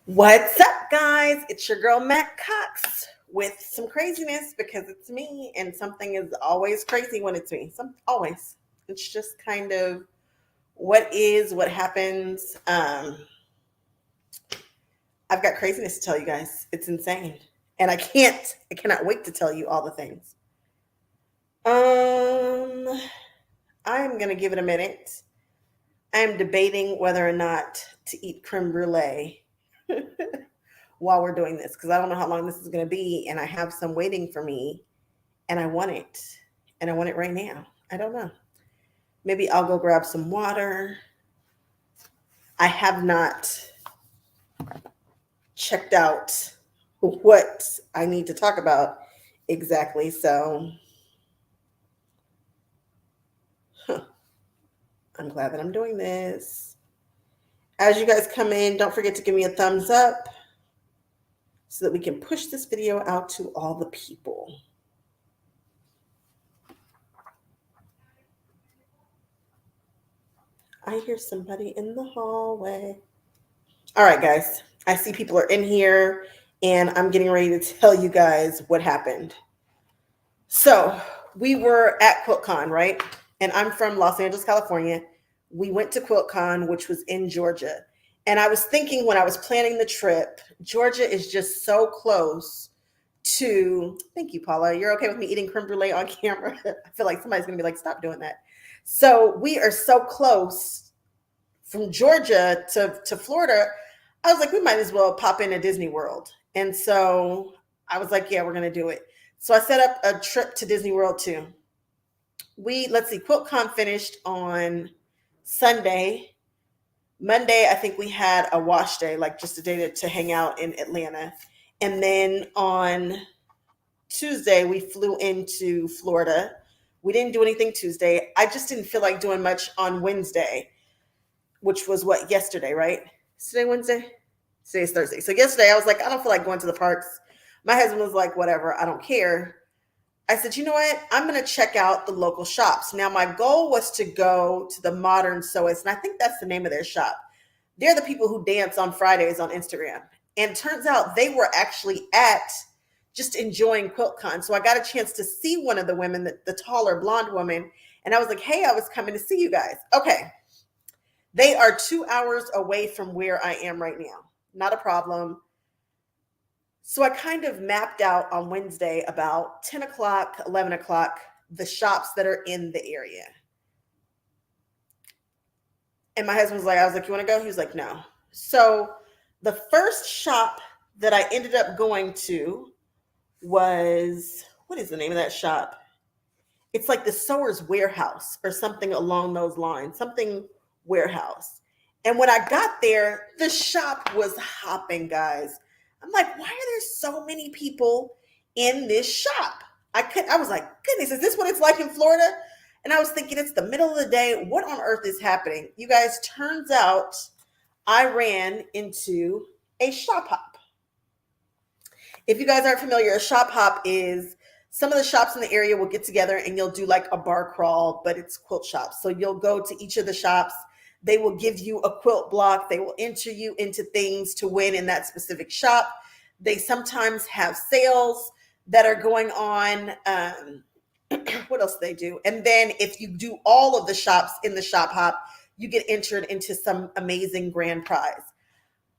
What's up, guys? It's your girl, Matt Cox, with some craziness because it's me, and something is always crazy when it's me. Always. It's just kind of what happens. I've got craziness to tell you guys. It's insane. And I cannot wait to tell you all the things. I'm going to give it a minute. I'm debating whether or not to eat creme brulee while we're doing this because I don't know how long this is going to be, and I have some waiting for me, and I want it, and I want it right now. I don't know. Maybe I'll go grab some water. I have not checked out what I need to talk about exactly, so I'm glad that I'm doing this. As you guys come in, don't forget to give me a thumbs up so that we can push this video out to all the people. I hear somebody in the hallway. All right, guys. I see people are in here, and I'm getting ready to tell you guys what happened. So we were at QuiltCon, right? And I'm from Los Angeles, California. We went to QuiltCon, which was in Georgia. And I was thinking when I was planning the trip, Georgia is just so close to, thank you, Paula. You're okay with me eating creme brulee on camera? I feel like somebody's going to be like, stop doing that. So we are so close from Georgia to Florida. I was like, we might as well pop into Disney World. And so I was like, yeah, we're going to do it. So I set up a trip to Disney World too. Let's see, QuiltCon finished on Sunday. Monday, I think we had a wash day, like just a day to hang out in Atlanta. And then on Tuesday, we flew into Florida. We didn't do anything Tuesday. I just didn't feel like doing much on Wednesday, which was what, yesterday, right? Is today Wednesday? Today's Thursday. So yesterday, I was like, I don't feel like going to the parks. My husband was like, whatever, I don't care. I said, you know what? I'm going to check out the local shops. Now, my goal was to go to the Modern Sewist, and I think that's the name of their shop. They're the people who dance on Fridays on Instagram. And it turns out they were actually at just enjoying QuiltCon. So I got a chance to see one of the women, the taller blonde woman. And I was like, hey, I was coming to see you guys. Okay. They are 2 hours away from where I am right now. Not a problem. So I kind of mapped out on Wednesday about 10 o'clock, 11 o'clock, the shops that are in the area. And my husband was like, I was like, you want to go? He was like, no. So the first shop that I ended up going to was, what is the name of that shop? It's like the Sewers Warehouse or something along those lines, something warehouse. And when I got there, the shop was hopping, guys. I'm like, why are there so many people in this shop? I was like, goodness, is this what it's like in Florida? And I was thinking, it's the middle of the day. What on earth is happening? You guys, turns out I ran into a shop hop. If you guys aren't familiar, a shop hop is some of the shops in the area will get together and you'll do like a bar crawl, but it's quilt shops. So you'll go to each of the shops. They will give you a quilt block. They will enter you into things to win in that specific shop. They sometimes have sales that are going on. What else do they do? And then if you do all of the shops in the shop hop, you get entered into some amazing grand prize.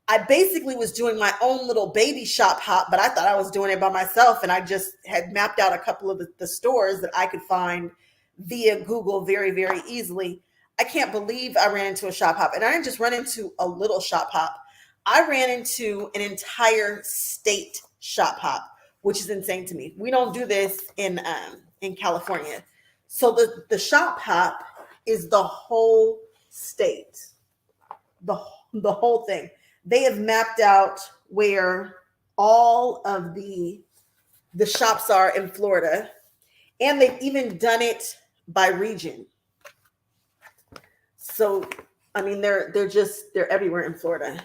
I basically was doing my own little baby shop hop, but I thought I was doing it by myself. And I just had mapped out a couple of the stores that I could find via Google very, very easily. I can't believe I ran into a shop hop. And I didn't just run into a little shop hop. I ran into an entire state shop hop, which is insane to me. We don't do this in California. So the shop hop is the whole state, the whole thing. They have mapped out where all of the shops are in Florida, and they've even done it by region. So, I mean, they're everywhere in Florida.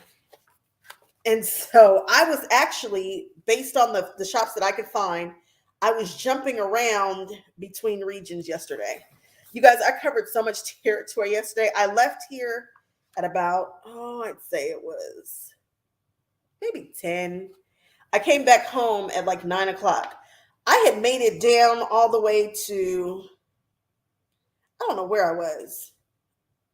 And so I was actually, based on the shops that I could find, I was jumping around between regions yesterday. You guys, I covered so much territory yesterday. I left here at about, I'd say it was maybe 10. I came back home at like 9 o'clock. I had made it down all the way to, I don't know where I was.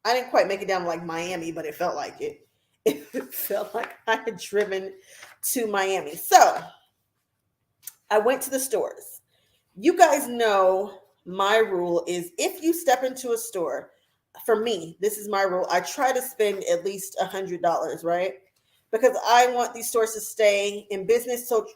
I didn't quite make it down to like Miami, but it felt like it. It felt like I had driven to Miami. So I went to the stores. You guys know my rule is if you step into a store, for me, this is my rule. I try to spend at least $100, right? Because I want these stores to stay in business. So,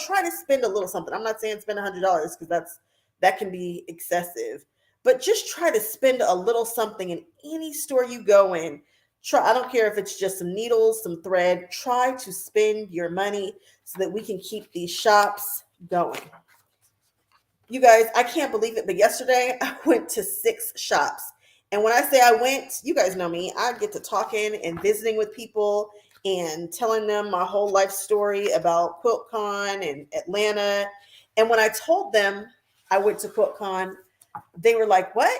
try to spend a little something. I'm not saying spend $100 because that can be excessive, but just try to spend a little something in any store you go in. Try, I don't care if it's just some needles, some thread, try to spend your money so that we can keep these shops going. You guys, I can't believe it, but yesterday I went to 6 shops. And when I say I went, you guys know me, I get to talking and visiting with people and telling them my whole life story about QuiltCon and Atlanta. And when I told them I went to QuiltCon, they were like, what?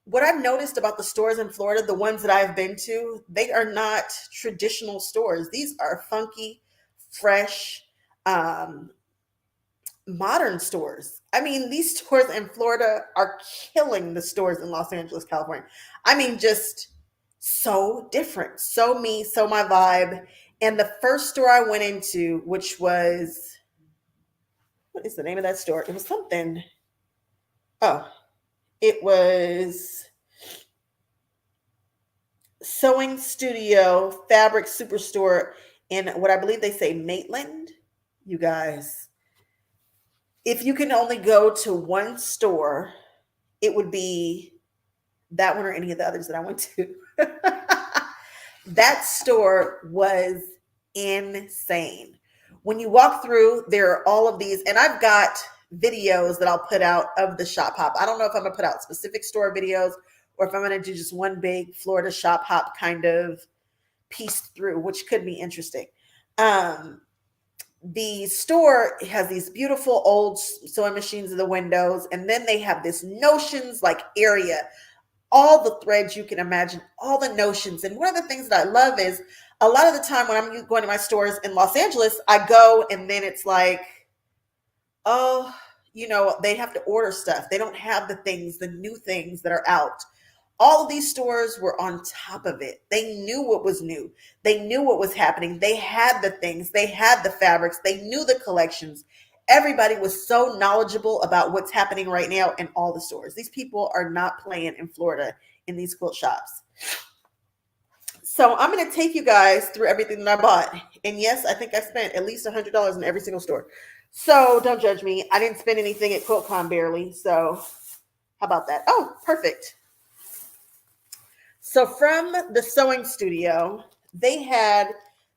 What I've noticed about the stores in Florida, the ones that I've been to, they are not traditional stores. These are funky, fresh, modern stores. I mean, these stores in Florida are killing the stores in Los Angeles, California. I mean, just so different, so me, so my vibe. And the first store I went into, which was, what is the name of that store? It was something. Oh, it was Sewing Studio Fabric Superstore in what I believe they say Maitland. You guys, if you can only go to one store, it would be that one or any of the others that I went to. That store was insane. When you walk through, there are all of these, and I've got videos that I'll put out of the shop hop. I don't know if I'm going to put out specific store videos or if I'm going to do just one big Florida shop hop kind of piece through, which could be interesting. The store has these beautiful old sewing machines in the windows, and then they have this notions like area, all the threads you can imagine, all the notions. And one of the things that I love is a lot of the time when I'm going to my stores in Los Angeles, I go and then it's like, oh, they have to order stuff. They don't have the things, the new things that are out. All of these stores were on top of it. They knew what was new. They knew what was happening. They had the things. They had the fabrics. They knew the collections. Everybody was so knowledgeable about what's happening right now in all the stores. These people are not playing in Florida in these quilt shops. So I'm going to take you guys through everything that I bought. And yes, I think I spent at least $100 in every single store. So don't judge me. I didn't spend anything at QuiltCon barely. So how about that? Oh, perfect. So from the sewing studio, they had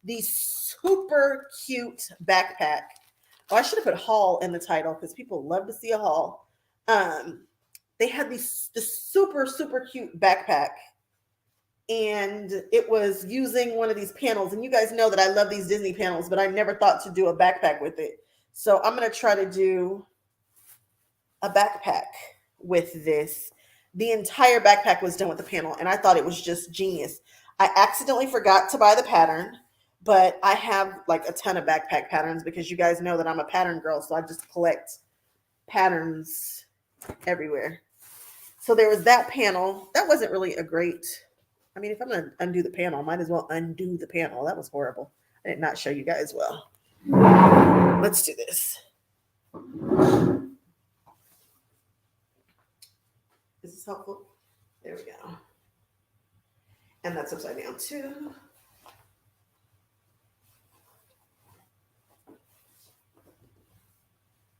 the super cute backpack. Oh, I should have put haul in the title because people love to see a haul. They had this super, super cute backpack. And it was using one of these panels. And you guys know that I love these Disney panels, but I never thought to do a backpack with it. So I'm going to try to do a backpack with this. The entire backpack was done with the panel, and I thought it was just genius. I accidentally forgot to buy the pattern, but I have like a ton of backpack patterns because you guys know that I'm a pattern girl, so I just collect patterns everywhere. So there was that panel. That wasn't really a great, I mean, if I'm going to undo the panel, I might as well undo the panel. That was horrible. I did not show you guys well. Let's do this. Is this helpful? There we go. And that's upside down too.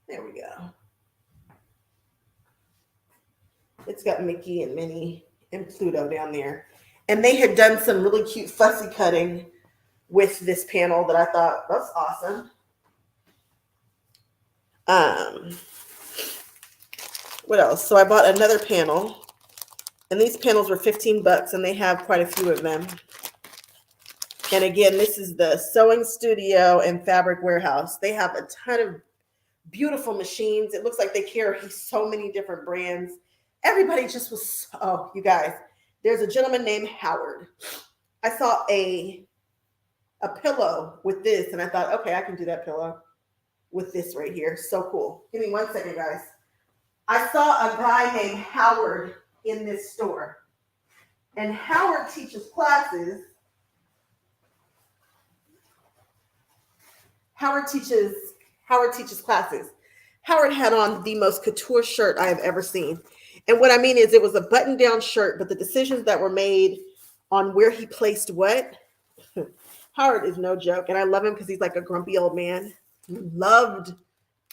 There we go. It's got Mickey and Minnie and Pluto down there. And they had done some really cute fussy cutting with this panel that I thought that's awesome. What else? So I bought another panel, and these panels were $15, and they have quite a few of them. And again, this is the Sewing Studio and Fabric Warehouse. They have a ton of beautiful machines. It looks like they carry so many different brands. Everybody just was, oh, you guys, there's a gentleman named Howard. I saw a a pillow with this, and I thought, okay, I can do that pillow with this right here. So cool. Give me 1 second, guys. I saw a guy named Howard in this store, and Howard teaches classes. Howard teaches Howard teaches classes. Howard had on the most couture shirt I have ever seen. And what I mean is it was a button-down shirt, but the decisions that were made on where he placed what, Howard is no joke. And I love him because he's like a grumpy old man. Loved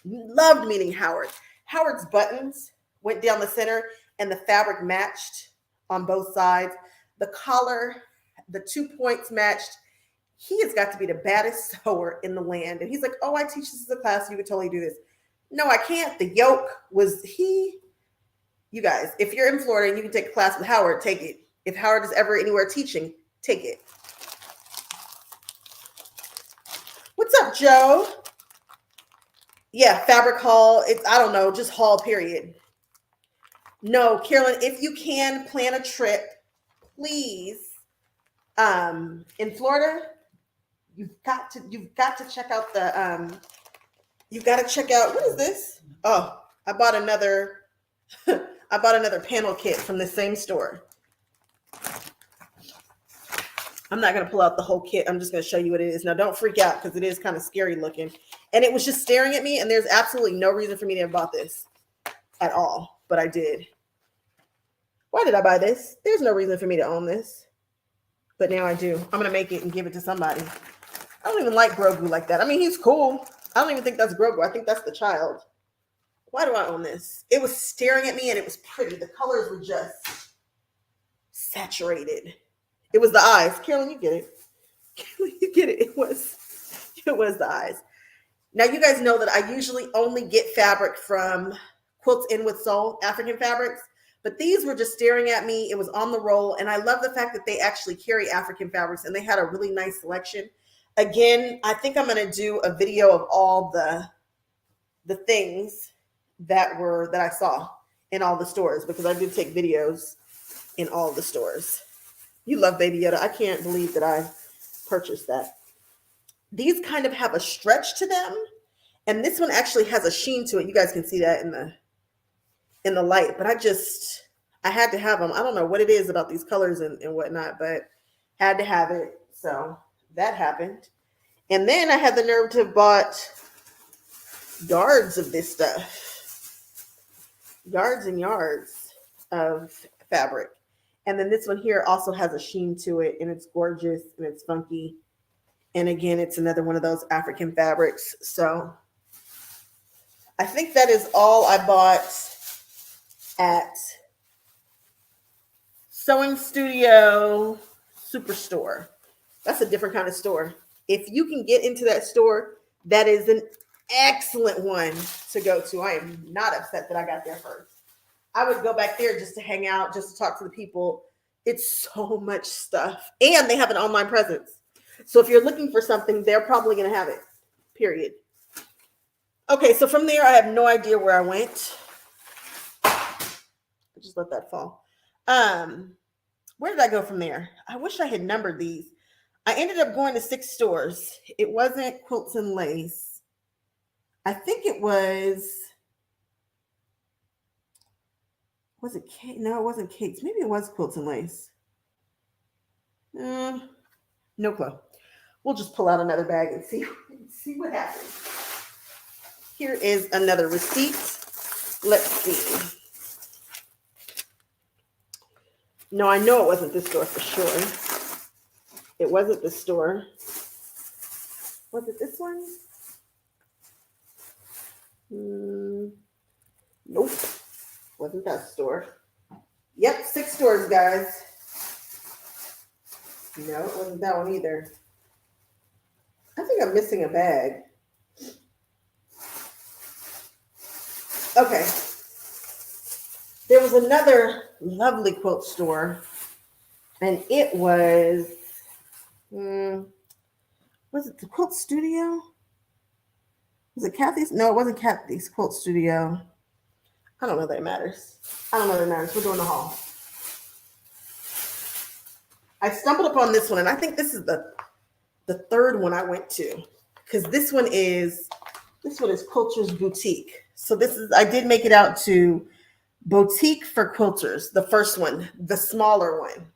meeting Howard. Howard's buttons went down the center and the fabric matched on both sides. The collar, the 2 points matched. He has got to be the baddest sewer in the land. And he's like, oh, I teach this as a class. You could totally do this. No, I can't. The yoke was you guys, if you're in Florida and you can take a class with Howard, take it. If Howard is ever anywhere teaching, take it. What's up, Joe? Yeah, fabric haul. It's, I don't know, just haul, period. No, Carolyn, if you can plan a trip, please. In Florida, you've got to check out the you got to check out, what is this? Oh, I bought another panel kit from the same store. I'm not going to pull out the whole kit. I'm just going to show you what it is. Now, don't freak out because it is kind of scary looking. And it was just staring at me, and there's absolutely no reason for me to have bought this at all, but I did. Why did I buy this? There's no reason for me to own this, but now I do. I'm going to make it and give it to somebody. I don't even like Grogu like that. I mean, he's cool. I don't even think that's Grogu. I think that's the child. Why do I own this? It was staring at me, and it was pretty. The colors were just saturated. It was the eyes. Carolyn, you get it. Carolyn, you get it. It was the eyes. Now, you guys know that I usually only get fabric from Quilts In With Soul, African fabrics, but these were just staring at me. It was on the roll, and I love the fact that they actually carry African fabrics, and they had a really nice selection. Again, I think I'm going to do a video of all the things that I saw in all the stores, because I did take videos in all the stores. You love Baby Yoda. I can't believe that I purchased that. These kind of have a stretch to them, and this one actually has a sheen to it. You guys can see that in the light, but I had to have them. I don't know what it is about these colors and whatnot, but had to have it. So that happened. And then I had the nerve to have bought yards of this stuff. Yards and yards of fabric. And then this one here also has a sheen to it, and it's gorgeous and it's funky. And again, it's another one of those African fabrics. So I think that is all I bought at Sewing Studio Superstore. That's a different kind of store. If you can get into that store, that is an excellent one to go to. I am not upset that I got there first. I would go back there just to hang out, just to talk to the people. It's so much stuff. And they have an online presence. So if you're looking for something, they're probably going to have it, period. Okay, so from there, I have no idea where I went. I just let that fall. Where did I go from there? I wish I had numbered these. I ended up going to 6 stores. It wasn't Quilts and Lace. I think it was it Kate? No, it wasn't Kate's. Maybe it was Quilts and Lace. No clue. We'll just pull out another bag and see what happens. Here is another receipt. Let's see. No, I know it wasn't this store for sure. It wasn't this store. Was it this one? Nope. Wasn't that store. Yep, 6 stores, guys. No, it wasn't that one either. I think I'm missing a bag. Okay. There was another lovely quilt store, and it was it the Quilt Studio? Was it Kathy's? No, it wasn't Kathy's Quilt Studio. I don't know that it matters. We're doing the haul. I stumbled upon this one, and I think this is the third one I went to, because this one is Quilters Boutique. So I did make it out to Boutique for Quilters, the first one, the smaller one.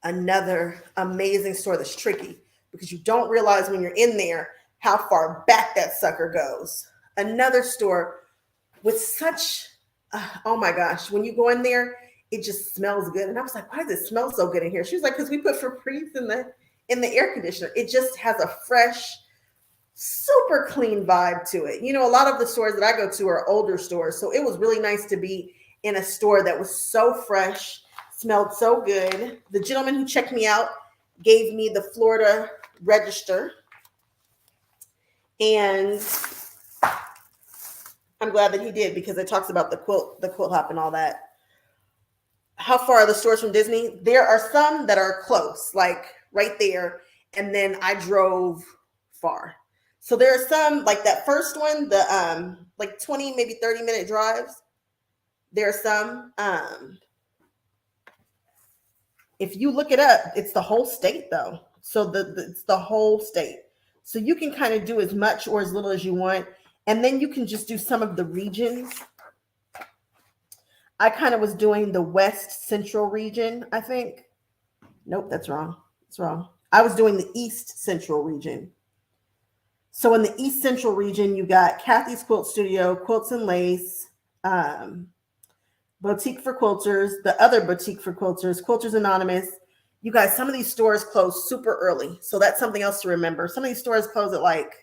Another amazing store that's tricky because you don't realize when you're in there how far back that sucker goes. Another store with such, oh my gosh, when you go in there, it just smells good. And I was like, why does it smell so good in here? She was like, because we put Febreze in the air conditioner. It just has a fresh, super clean vibe to it. You know, a lot of the stores that I go to are older stores. So it was really nice to be in a store that was so fresh, smelled so good. The gentleman who checked me out gave me the Florida register. And I'm glad that he did because it talks about the quilt hop and all that. How far are the stores from Disney? There are some that are close, like right there. And then I drove far. So there are some, like that first one, the like 20, maybe 30-minute drives. There are some, if you look it up, it's the whole state though. So it's the whole state. So you can kind of do as much or as little as you want. And then you can just do some of the regions. I kind of was doing the West Central region, I think. Nope, that's wrong. It's wrong. I was doing the East Central region. So in the East Central region, you got Kathy's Quilt Studio, Quilts and Lace, Boutique for Quilters, the other Boutique for Quilters, Quilters Anonymous. You guys, some of these stores close super early. So that's something else to remember. Some of these stores close at like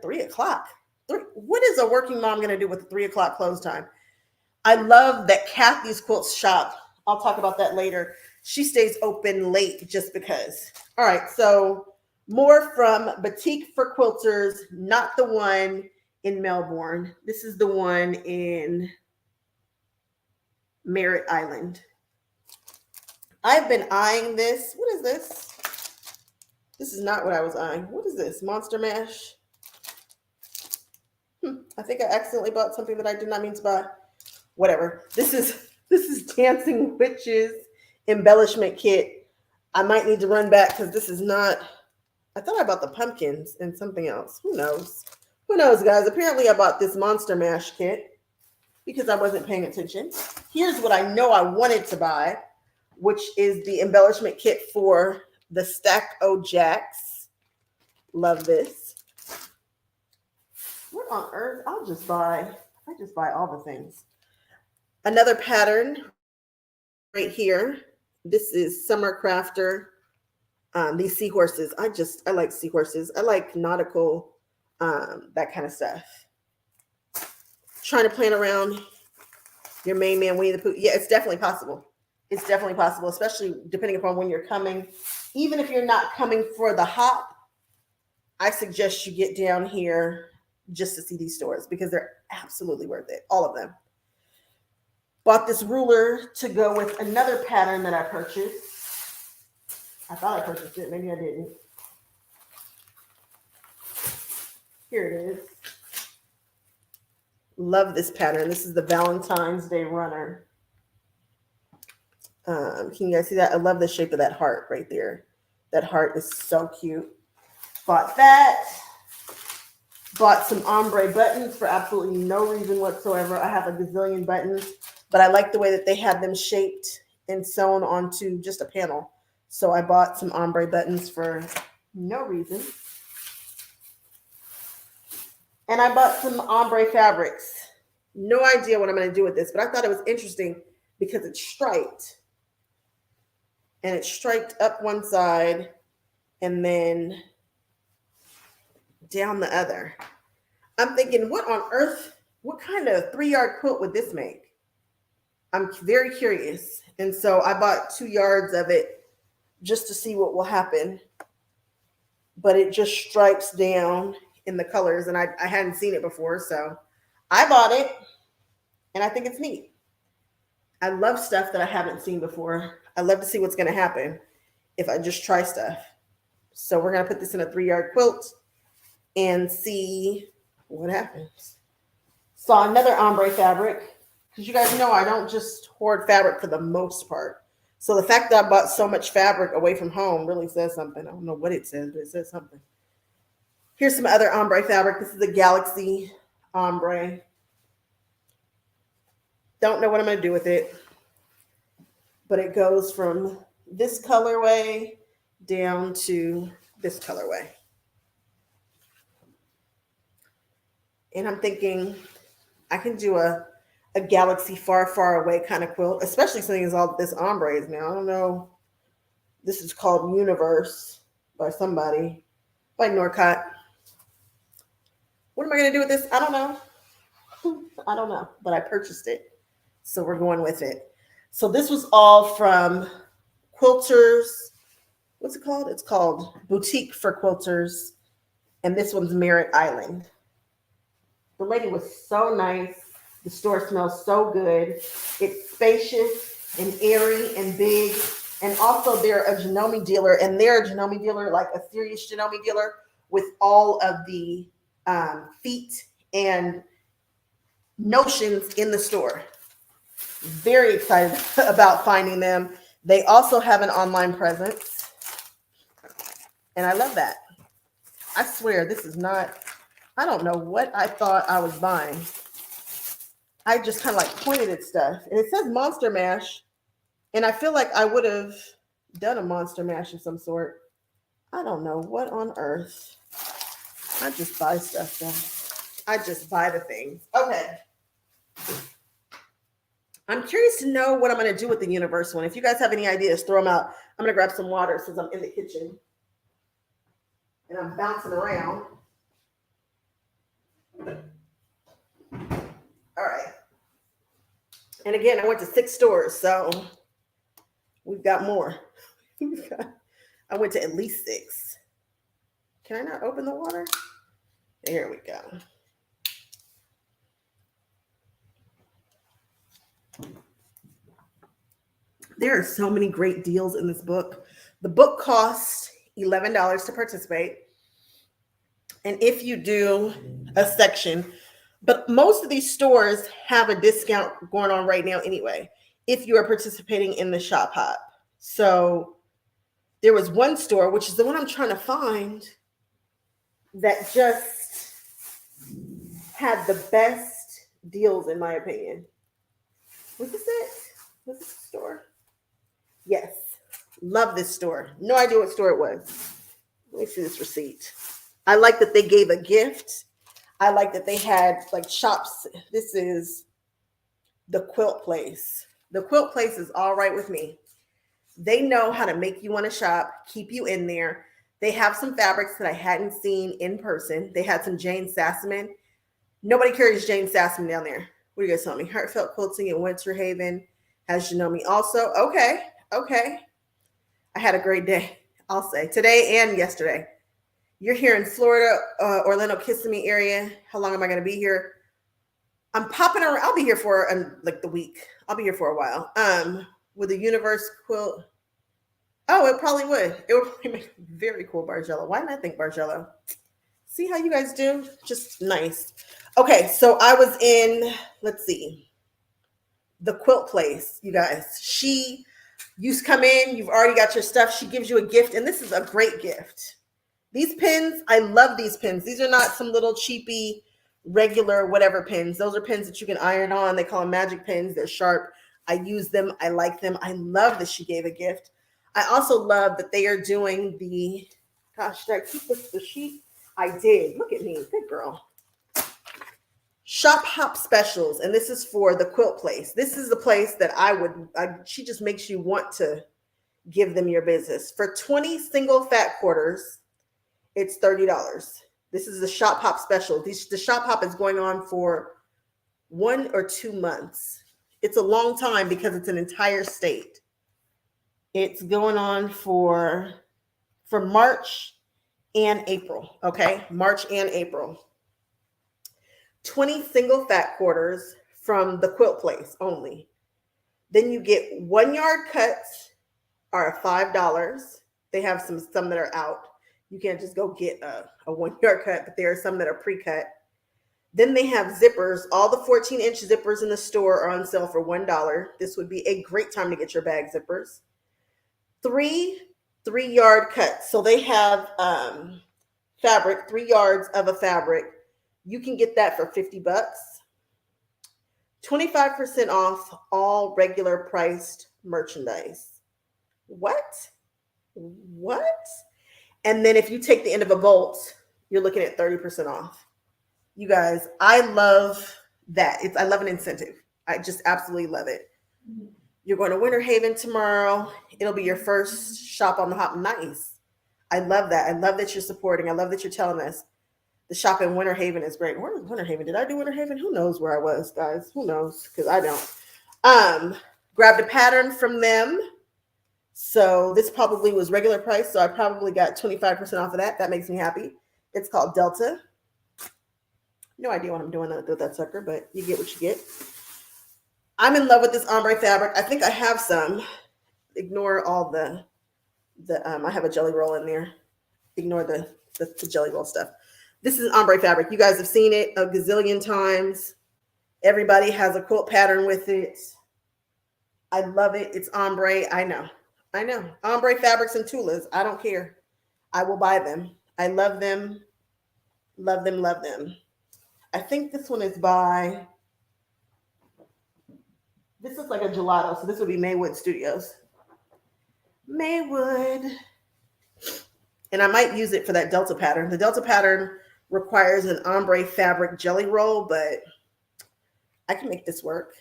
3 o'clock. What is a working mom going to do with the 3 o'clock close time? I love that Kathy's Quilts shop. I'll talk about that later. She stays open late just because. All right, so more from Boutique for Quilters, not the one in Melbourne. This is the one in Merritt Island. I've been eyeing this. What is this? This is not what I was eyeing. What is this? Monster Mash? I think I accidentally bought something that I did not mean to buy. Whatever. This is Dancing Witches embellishment kit. I might need to run back because this is not. I thought I bought the pumpkins and something else. Who knows? Who knows, guys? Apparently I bought this Monster Mash kit because I wasn't paying attention. Here's what I know I wanted to buy, which is the embellishment kit for the Stack O Jacks. Love this. What on earth? I just buy all the things. Another pattern right here. This is Summer Crafter. These seahorses. I like seahorses. I like nautical, that kind of stuff. Trying to plan around your main man Winnie the Pooh. Yeah, it's definitely possible. It's definitely possible, especially depending upon when you're coming. Even if you're not coming for the hop, I suggest you get down here just to see these stores because they're absolutely worth it. All of them. Bought this ruler to go with another pattern that I purchased. I thought I purchased it. Maybe I didn't. Here it is. Love this pattern. This is the Valentine's Day runner. Can you guys see that? I love the shape of that heart right there. That heart is so cute. Bought that. Bought some ombre buttons for absolutely no reason whatsoever. I have a gazillion buttons, but I like the way that they had them shaped and sewn onto just a panel. So I bought some ombre buttons for no reason. And I bought some ombre fabrics. No idea what I'm going to do with this, but I thought it was interesting because it's striped. And it's striped up one side and then down the other. I'm thinking, what on earth, what kind of 3-yard quilt would this make? I'm very curious. And so I bought 2 yards of it just to see what will happen. But it just stripes down in the colors, and I hadn't seen it before, so I bought it, and I think it's neat. I love stuff that I haven't seen before. I love to see what's going to happen if I just try stuff. So we're going to put this in a 3-yard quilt and see what happens. Saw another ombre fabric, because you guys know I don't just hoard fabric for the most part. So the fact that I bought so much fabric away from home really says something. I don't know what it says, but it says something. Here's some other ombre fabric. This is a Galaxy ombre. Don't know what I'm going to do with it, but it goes from this colorway down to this colorway. And I'm thinking I can do a Galaxy far, far away kind of quilt, especially seeing as all this ombre is now. I don't know. This is called Universe by somebody, by Norcott. What am I going to do with this? I don't know. I don't know, but I purchased it. So we're going with it. So this was all from Quilters. What's it called? It's called Boutique for Quilters. And this one's Merritt Island. The lady was so nice. The store smells so good. It's spacious and airy and big. And also they're a Janome dealer, and they're a Janome dealer, like a serious Janome dealer with all of the feet and notions in the store. Very excited about finding them. They also have an online presence, and I love that. I swear this is not, I don't know what I thought I was buying. I just kind of like pointed at stuff, and it says Monster Mash, and I feel like I would have done a Monster Mash of some sort. I don't know what on earth. I just buy stuff, though. I just buy the things. Okay. I'm curious to know what I'm going to do with the Universe one. If you guys have any ideas, throw them out. I'm going to grab some water since I'm in the kitchen and I'm bouncing around. All right. And again, I went to 6 stores, so we've got more. I went to at least 6. Can I not open the water? There we go. There are so many great deals in this book. The book costs $11 to participate. And if you do a section, but most of these stores have a discount going on right now anyway, if you are participating in the shop hop. So there was one store, which is the one I'm trying to find, that just had the best deals, in my opinion. Was this it? Was this the store? Yes. Love this store. No idea what store it was. Let me see this receipt. I like that they gave a gift. I like that they had like shops. This is the Quilt Place. The Quilt Place is all right with me. They know how to make you want to shop, keep you in there. They have some fabrics that I hadn't seen in person. They had some Jane Sassaman. Nobody carries Jane Sassaman down there. What are you guys telling me? Heartfelt Quilting in Winter Haven has Janome also. Okay. I had a great day, I'll say, today and yesterday. You're here in Florida, Orlando, Kissimmee area. How long am I going to be here? I'm popping around. I'll be here for like the week. I'll be here for a while. With a Universe quilt. Oh, it probably would. It would probably make very cool Bargello. Why didn't I think Bargello? See how you guys do? Just nice. Okay, so I was in, let's see, the Quilt Place, you guys. You come in, you've already got your stuff. She gives you a gift, and this is a great gift. These pins, I love these pins. These are not some little cheapy, regular whatever pins. Those are pins that you can iron on. They call them magic pins. They're sharp. I use them. I like them. I love that she gave a gift. I also love that they are doing the, gosh, did I keep the sheet? I did. Look at me. Good girl. Shop hop specials, and this is for the Quilt Place. This is the place that she just makes you want to give them your business. For 20 single fat quarters, it's $30. This is the shop hop special. The shop hop is going on for 1 or 2 months. It's a long time because it's an entire state. It's going on for March and April, okay? March and April. 20 single fat quarters from the Quilt Place only. Then you get 1 yard cuts are $5. They have some that are out. You can't just go get a 1 yard cut, but there are some that are pre-cut. Then they have zippers. All the 14-inch zippers in the store are on sale for $1. This would be a great time to get your bag zippers. Three 3-yard cuts. So they have fabric, 3 yards of a fabric. You can get that for $50. 25% off all regular priced merchandise. What? What? And then if you take the end of a bolt, you're looking at 30% off. You guys, I love that. I love an incentive. I just absolutely love it. You're going to Winter Haven tomorrow. It'll be your first shop on the hop. Nice. I love that. I love that you're supporting. I love that you're telling us the shop in Winter Haven is great. Where was Winter Haven? Did I do Winter Haven? Who knows where I was, guys? Who knows? Because I don't. Grabbed a pattern from them. So this probably was regular price. So I probably got 25% off of that. That makes me happy. It's called Delta. No idea what I'm doing with that sucker, but you get what you get. I'm in love with this ombre fabric. I think I have some. Ignore all the I have a jelly roll in there. Ignore the jelly roll stuff. This is ombre fabric. You guys have seen it a gazillion times. Everybody has a quilt pattern with it. I love it. It's ombre. I know. Ombre fabrics and tulas. I don't care. I will buy them. I love them. Love them, love them. I think this one is by, this is like a gelato. So this would be Maywood Studios. Maywood. And I might use it for that Delta pattern. The Delta pattern requires an ombre fabric jelly roll, but I can make this work.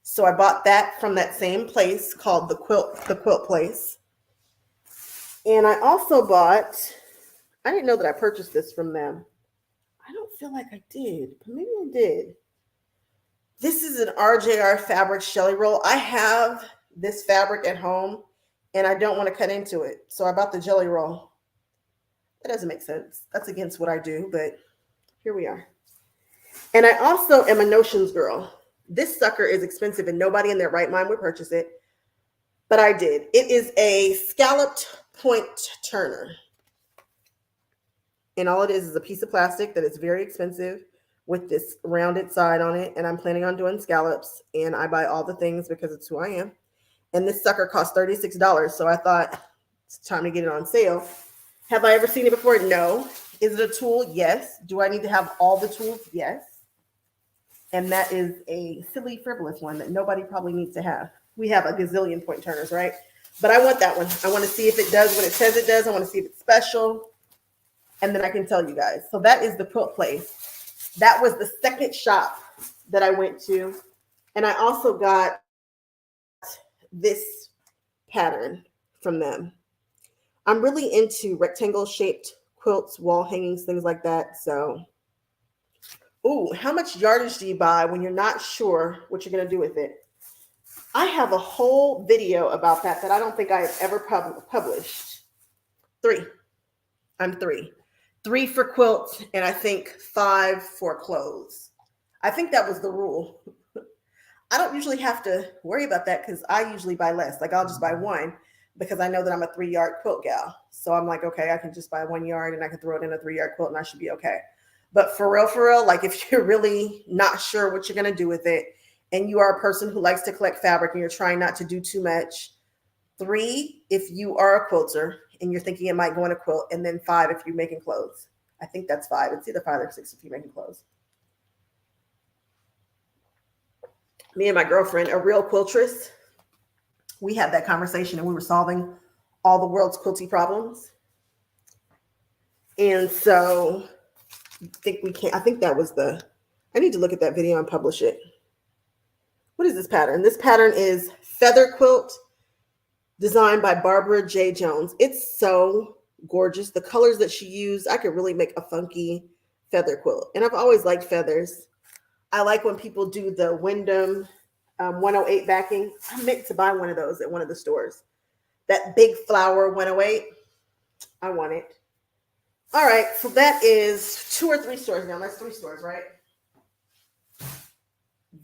So I bought that from that same place called the Quilt Place. And I also bought, I didn't know that I purchased this from them. I don't feel like I did, but maybe I did. This is an RJR fabric jelly roll. I have this fabric at home and I don't want to cut into it. So I bought the jelly roll. That doesn't make sense. That's against what I do, but here we are. And I also am a notions girl. This sucker is expensive and nobody in their right mind would purchase it, but I did. It is a scalloped point turner. And all it is a piece of plastic that is very expensive with this rounded side on it. And I'm planning on doing scallops. And I buy all the things because it's who I am. And this sucker cost $36. So I thought it's time to get it on sale. Have I ever seen it before? No. Is it a tool? Yes. Do I need to have all the tools? Yes. And that is a silly, frivolous one that nobody probably needs to have. We have a gazillion point turners, right? But I want that one. I want to see if it does what it says it does. I want to see if it's special. And then I can tell you guys. So that is the Quilt Place. That was the second shop that I went to. And I also got this pattern from them. I'm really into rectangle shaped quilts, wall hangings, things like that. So, ooh, how much yardage do you buy when you're not sure what you're going to do with it? I have a whole video about that I don't think I have ever published. 3. I'm 3. 3 for quilts, and I think 5 for clothes. I think that was the rule. I don't usually have to worry about that because I usually buy less. Like I'll just buy 1 because I know that I'm a 3-yard quilt gal. So I'm like, okay, I can just buy 1 yard and I can throw it in a 3-yard quilt and I should be okay. But for real, like if you're really not sure what you're going to do with it and you are a person who likes to collect fabric and you're trying not to do too much, 3 if you are a quilter and you're thinking it might go in a quilt, and then 5 if you're making clothes. I think that's 5. It's either 5 or 6 if you're making clothes. Me and my girlfriend, a real quiltress, we had that conversation and we were solving all the world's quilty problems. And so I think that was I need to look at that video and publish it. What is this pattern? This pattern is Feather Quilt, designed by Barbara J. Jones. It's so gorgeous. The colors that she used, I could really make a funky feather quilt. And I've always liked feathers. I like when people do the Wyndham 108 backing. I meant to buy one of those at one of the stores. That big flower 108. I want it. All right, so that is 2 or 3 stores now. That's 3 stores, right?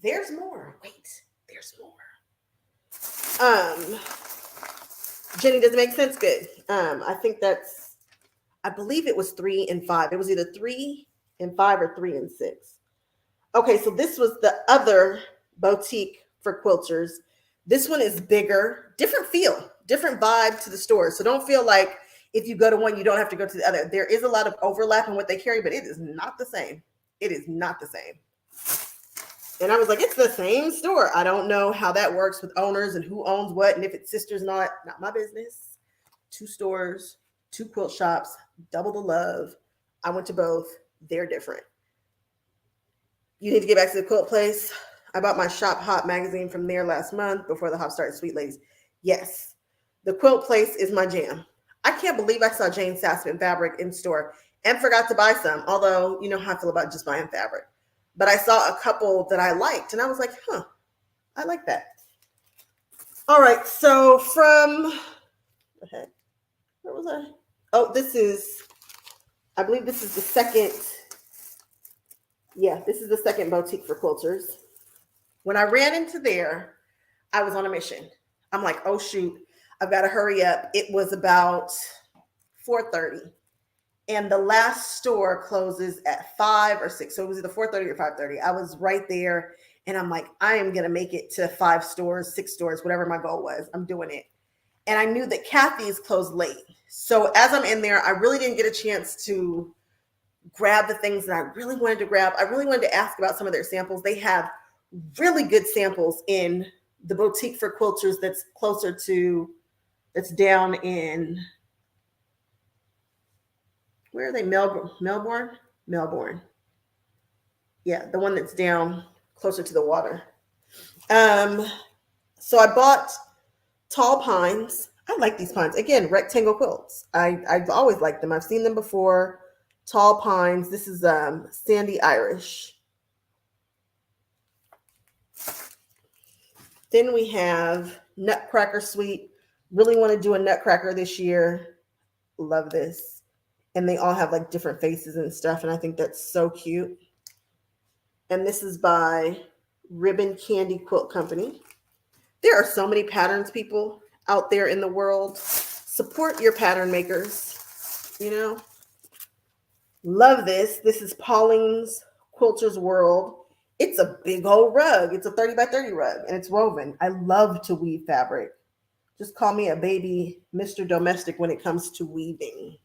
There's more. Wait, there's more. Jenny, does it make sense? Good. I think I believe it was 3 and 5. It was either 3 and 5 or 3 and 6. Okay, so this was the other boutique for quilters. This one is bigger, different feel, different vibe to the store. So don't feel like if you go to one, you don't have to go to the other. There is a lot of overlap in what they carry, but it is not the same. It is not the same. And I was like, it's the same store. I don't know how that works with owners and who owns what, and if it's sisters, not my business. 2 stores, 2 quilt shops, double the love. I went to both. They're different. You need to get back to the Quilt Place. I bought my Shop Hop magazine from there last month before the hop started, Sweet Ladies. Yes, the Quilt Place is my jam. I can't believe I saw Jane Sassman fabric in store and forgot to buy some, although you know how I feel about just buying fabric. But I saw a couple that I liked, and I was like, I like that. All right, so from, where was I? Oh, I believe this is the second. Yeah, this is the second boutique for quilters. When I ran into there, I was on a mission. I'm like, oh shoot, I've got to hurry up. It was about 4:30, and the last store closes at 5 or 6. So it was either 4:30 or 5:30. I was right there, and I'm like, I am gonna make it to 5 stores, 6 stores, whatever my goal was. I'm doing it. And I knew that Kathy's closed late. So as I'm in there, I really didn't get a chance to grab the things that I really wanted to grab. I really wanted to ask about some of their samples. They have really good samples in the boutique for quilters that's closer to, that's down in, where are they? Melbourne? Melbourne. Yeah, the one that's down closer to the water. So I bought tall pines. I like these pines. Again, rectangle quilts. I've always liked them. I've seen them before. Tall pines. This is Sandy Irish. Then we have Nutcracker Suite. Really want to do a Nutcracker this year. Love this. And they all have like different faces and stuff. And I think that's so cute. And this is by Ribbon Candy Quilt Company. There are so many patterns, people out there in the world. Support your pattern makers. You know, love this. This is Pauline's Quilters World. It's a big old rug. It's a 30 by 30 rug, and it's woven. I love to weave fabric. Just call me a baby Mr. Domestic when it comes to weaving.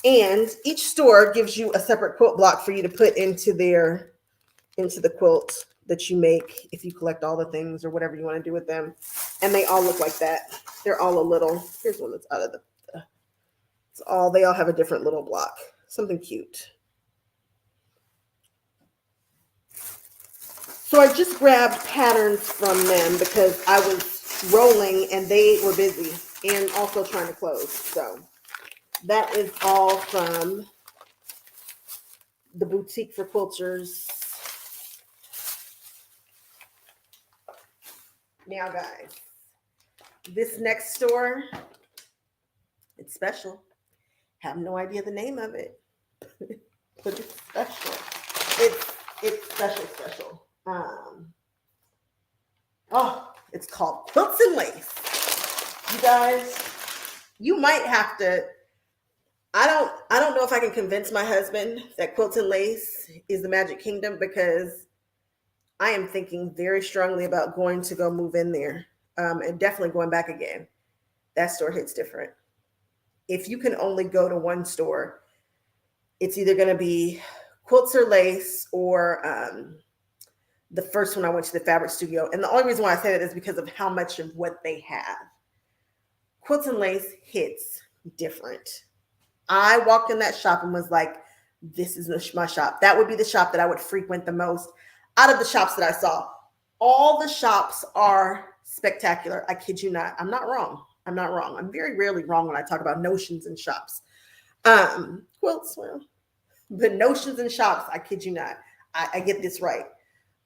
And each store gives you a separate quilt block for you to put into the quilt that you make if you collect all the things or whatever you want to do with them. And they all look like that. They're all a little, here's one that's out of they all have a different little block. Something cute. So I just grabbed patterns from them because I was rolling and they were busy and also trying to close. So that is all from the boutique for quilters. Now, guys, this next store, it's special. Have no idea the name of it, but it's special. It's special. It's called Quilts and Lace. You guys, you might have to. I don't know if I can convince my husband that Quilts and Lace is the Magic Kingdom, because I am thinking very strongly about going to go move in there, and definitely going back again. That store hits different. If you can only go to one store, it's either going to be Quilts or Lace or the first one I went to, the Fabric Studio. And the only reason why I say that is because of how much of what they have. Quilts and Lace hits different. I walked in that shop and was like, this is my shop. That would be the shop that I would frequent the most out of the shops that I saw. All the shops are spectacular. I kid you not. I'm not wrong. I'm very rarely wrong when I talk about notions and shops. Quilts, well, but notions and shops, I kid you not. I get this right.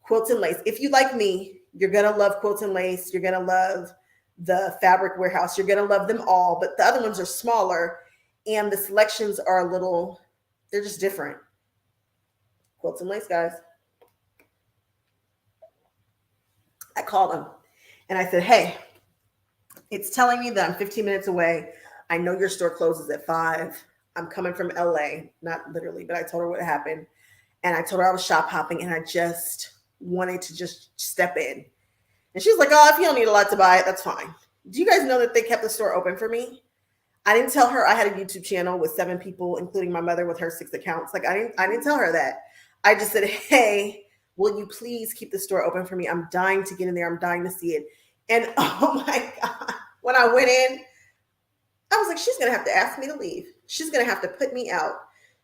Quilts and Lace. If you like me, you're going to love Quilts and Lace. You're going to love the Fabric Warehouse. You're going to love them all, but the other ones are smaller and the selections are a little, they're just different. Quilts and Lace, guys. I called them and I said, hey, it's telling me that I'm 15 minutes away. I know your store closes at 5. I'm coming from LA, not literally, but I told her what happened. And I told her I was shop hopping and I just wanted to just step in. And she was like, oh, if you don't need a lot to buy it, that's fine. Do you guys know that they kept the store open for me? I didn't tell her I had a YouTube channel with 7 people, including my mother with her 6 accounts. Like I didn't tell her that. I just said, hey, will you please keep the store open for me? I'm dying to get in there. I'm dying to see it. And oh my God, when I went in, I was like, she's going to have to ask me to leave. She's going to have to put me out.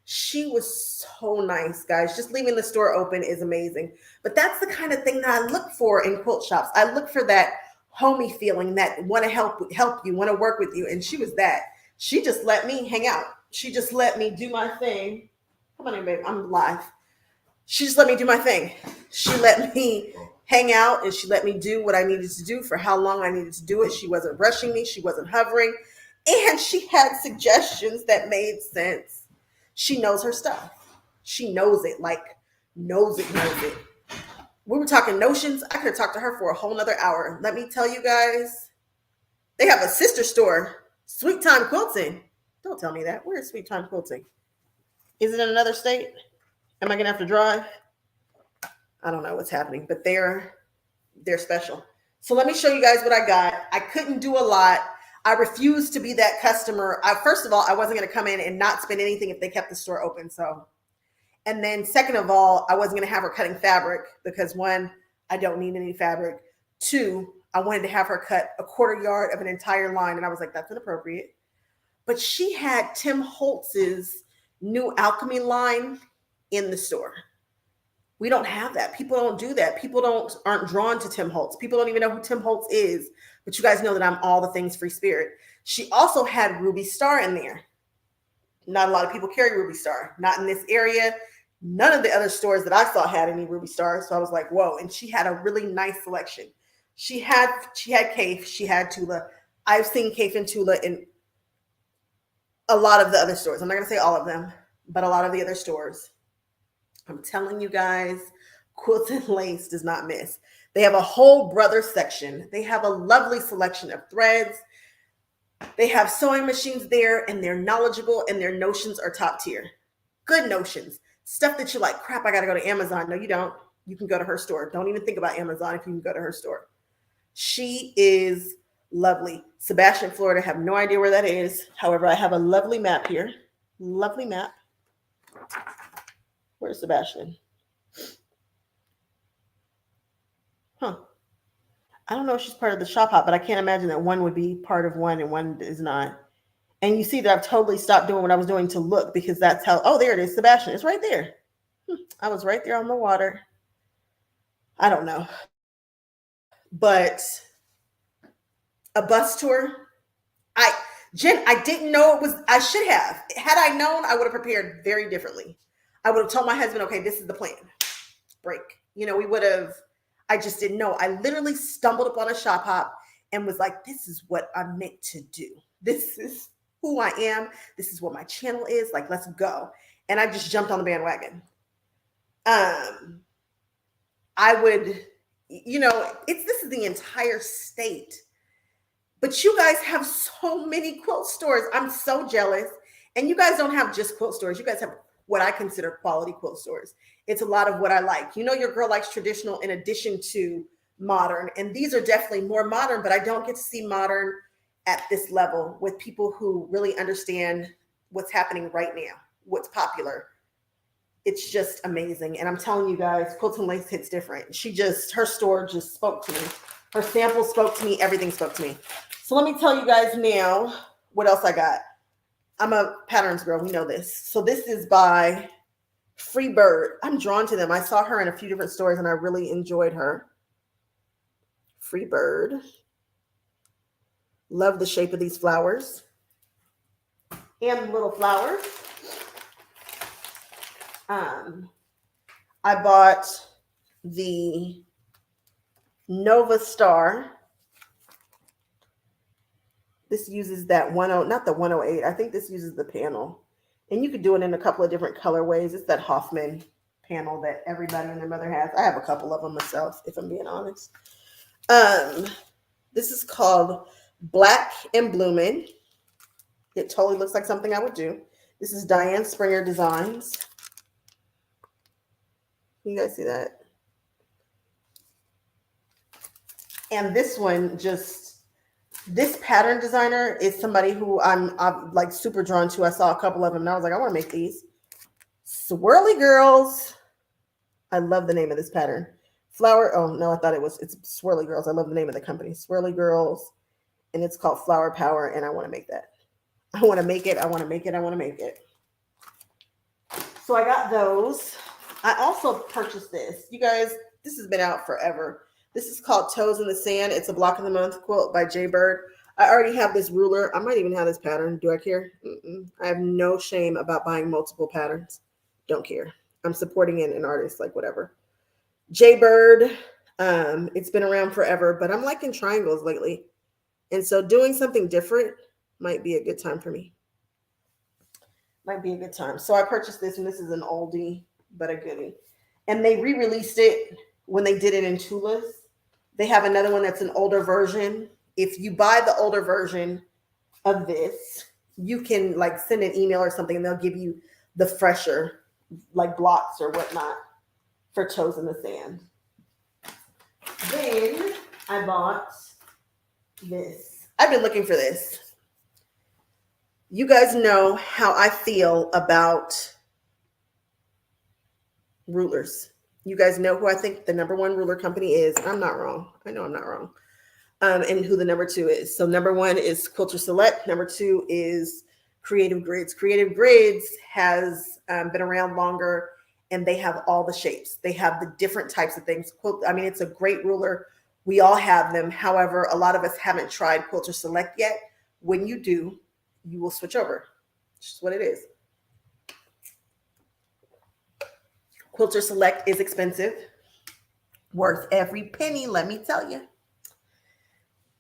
She was so nice, guys. Just leaving the store open is amazing. But that's the kind of thing that I look for in quilt shops. I look for that homey feeling, that want to help you, want to work with you. And she was that. She just let me hang out. She just let me do my thing. Come on in, babe. I'm live. She just let me do my thing. She let me hang out and she let me do what I needed to do for how long I needed to do it. She wasn't rushing me. She wasn't hovering. And she had suggestions that made sense. She knows her stuff. She knows it, like knows it. We were talking notions. I could have talked to her for a whole nother hour. Let me tell you guys, they have a sister store, Sweet Time Quilting. Don't tell me that. Where is Sweet Time Quilting? Is it in another state? Am I gonna have to drive? I don't know what's happening, but they're special. So let me show you guys what I got. I couldn't do a lot. I refused to be that customer. First of all, I wasn't going to come in and not spend anything if they kept the store open. So, and then second of all, I wasn't going to have her cutting fabric because 1, I don't need any fabric. 2, I wanted to have her cut a 1/4 yard of an entire line. And I was like, that's inappropriate. But she had Tim Holtz's new alchemy line in the store. We don't have that. People don't do that. People aren't drawn to Tim Holtz. People don't even know who Tim Holtz is. But you guys know that I'm all the things free spirit. She also had Ruby Star in there. Not a lot of people carry Ruby Star. Not in this area. None of the other stores that I saw had any Ruby Star. So I was like, whoa. And she had a really nice selection. She had Kaif. She had Tula. I've seen Kaif and Tula in a lot of the other stores. I'm not going to say all of them, but a lot of the other stores. I'm telling you guys, Quilts and Lace does not miss. They have a whole brother section. They have a lovely selection of threads. They have sewing machines there, and they're knowledgeable, and their notions are top tier. Good notions. Stuff that you're like, crap, I got to go to Amazon. No, you don't. You can go to her store. Don't even think about Amazon if you can go to her store. She is lovely. Sebastian, Florida. Have no idea where that is. However, I have a lovely map here. Lovely map. Where's Sebastian? Huh. I don't know if she's part of the shop hop, but I can't imagine that one would be part of one and one is not. And you see that I've totally stopped doing what I was doing to look because that's how, oh, there it is. Sebastian, it's right there. I was right there on the water. I don't know. But a bus tour, Jen, I didn't know it was, I should have. Had I known, I would have prepared very differently. I would have told my husband, okay, this is the plan. Break. You know, we would have, I just didn't know. I literally stumbled upon a shop hop and was like, this is what I'm meant to do. This is who I am. This is what my channel is. Like, let's go. And I just jumped on the bandwagon. I would, you know, this is the entire state. But you guys have so many quilt stores. I'm so jealous. And you guys don't have just quilt stores. You guys have what I consider quality quilt stores. It's a lot of what I like. You know, your girl likes traditional in addition to modern. And these are definitely more modern, but I don't get to see modern at this level with people who really understand what's happening right now, what's popular. It's just amazing. And I'm telling you guys, Quilts and Lace hits different. Her store just spoke to me. Her sample spoke to me. Everything spoke to me. So let me tell you guys now what else I got. I'm a patterns girl. We know this. So this is by Free Bird. I'm drawn to them. I saw her in a few different stores and I really enjoyed her. Free Bird. Love the shape of these flowers. And little flowers. I bought the Nova Star. This uses that not the 108. I think this uses the panel. And you could do it in a couple of different colorways. It's that Hoffman panel that everybody and their mother has. I have a couple of them myself, if I'm being honest. This is called Black and Bloomin'. It totally looks like something I would do. This is Diane Springer Designs. You guys see that? And this one this pattern designer is somebody who I'm like super drawn to. I saw a couple of them and I was like, I want to make these. Swirly Girls. I love the name of this pattern. Flower. Oh no, I thought it's Swirly Girls. I love the name of the company. Swirly Girls. And it's called Flower Power. And I want to make that. I want to make it. I want to make it. I want to make it. So I got those. I also purchased this. You guys, this has been out forever. This is called Toes in the Sand. It's a block of the month quilt by J Bird. I already have this ruler. I might even have this pattern. Do I care? I have no shame about buying multiple patterns. Don't care. I'm supporting an artist, like whatever. J Bird. It's been around forever, but I'm liking triangles lately. And so doing something different might be a good time for me. Might be a good time. So I purchased this, and this is an oldie, but a goodie. And they re-released it when they did it in Tulas. They have another one that's an older version. If you buy the older version of this, you can like send an email or something, and they'll give you the fresher like blocks or whatnot for Toes in the Sand. Then I bought this. I've been looking for this. You guys know how I feel about rulers. You guys know who I think the number one ruler company is. I'm not wrong. I know I'm not wrong. And who the number two is. So number one is Quilter Select. Number two is Creative Grids. Creative Grids has been around longer, and they have all the shapes. They have the different types of things. It's a great ruler. We all have them. However, a lot of us haven't tried Quilter Select yet. When you do, you will switch over. It's just what it is. Quilter Select is expensive. Worth every penny, let me tell you.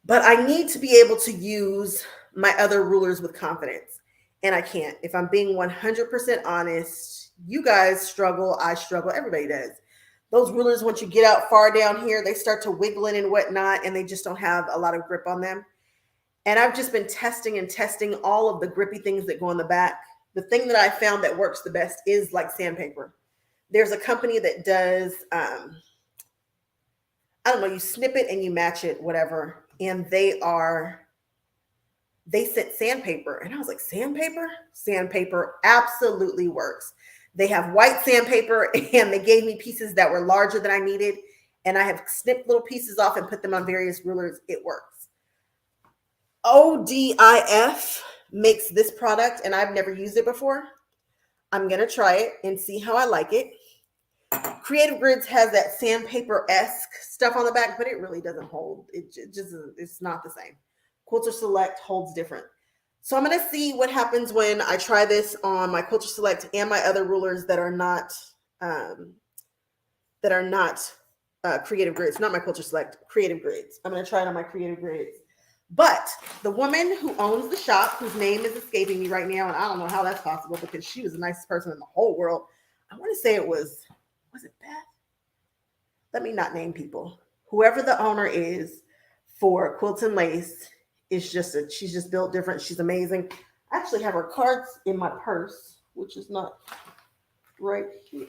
But I need to be able to use my other rulers with confidence. And I can't. If I'm being 100% honest, you guys struggle, I struggle, everybody does. Those rulers, once you get out far down here, they start to wiggling and whatnot, and they just don't have a lot of grip on them. And I've just been testing all of the grippy things that go on the back. The thing that I found that works the best is like sandpaper. There's a company that does, I don't know, you snip it and you match it, whatever. And they sent sandpaper. And I was like, sandpaper? Sandpaper absolutely works. They have white sandpaper, and they gave me pieces that were larger than I needed. And I have snipped little pieces off and put them on various rulers. It works. ODIF makes this product, and I've never used it before. I'm going to try it and see how I like it. Creative Grids has that sandpaper-esque stuff on the back, but it really doesn't hold. It's not the same. Quilter Select holds different. So I'm going to see what happens when I try this on my Quilter Select and my other rulers that are not Creative Grids, not my Quilter Select, Creative Grids. I'm going to try it on my Creative Grids. But the woman who owns the shop, whose name is escaping me right now, and I don't know how that's possible because she was the nicest person in the whole world. I want to say was it Beth? Let me not name people. Whoever the owner is for Quilts and Lace is she's just built different. She's amazing. I actually have her cards in my purse, which is not right here.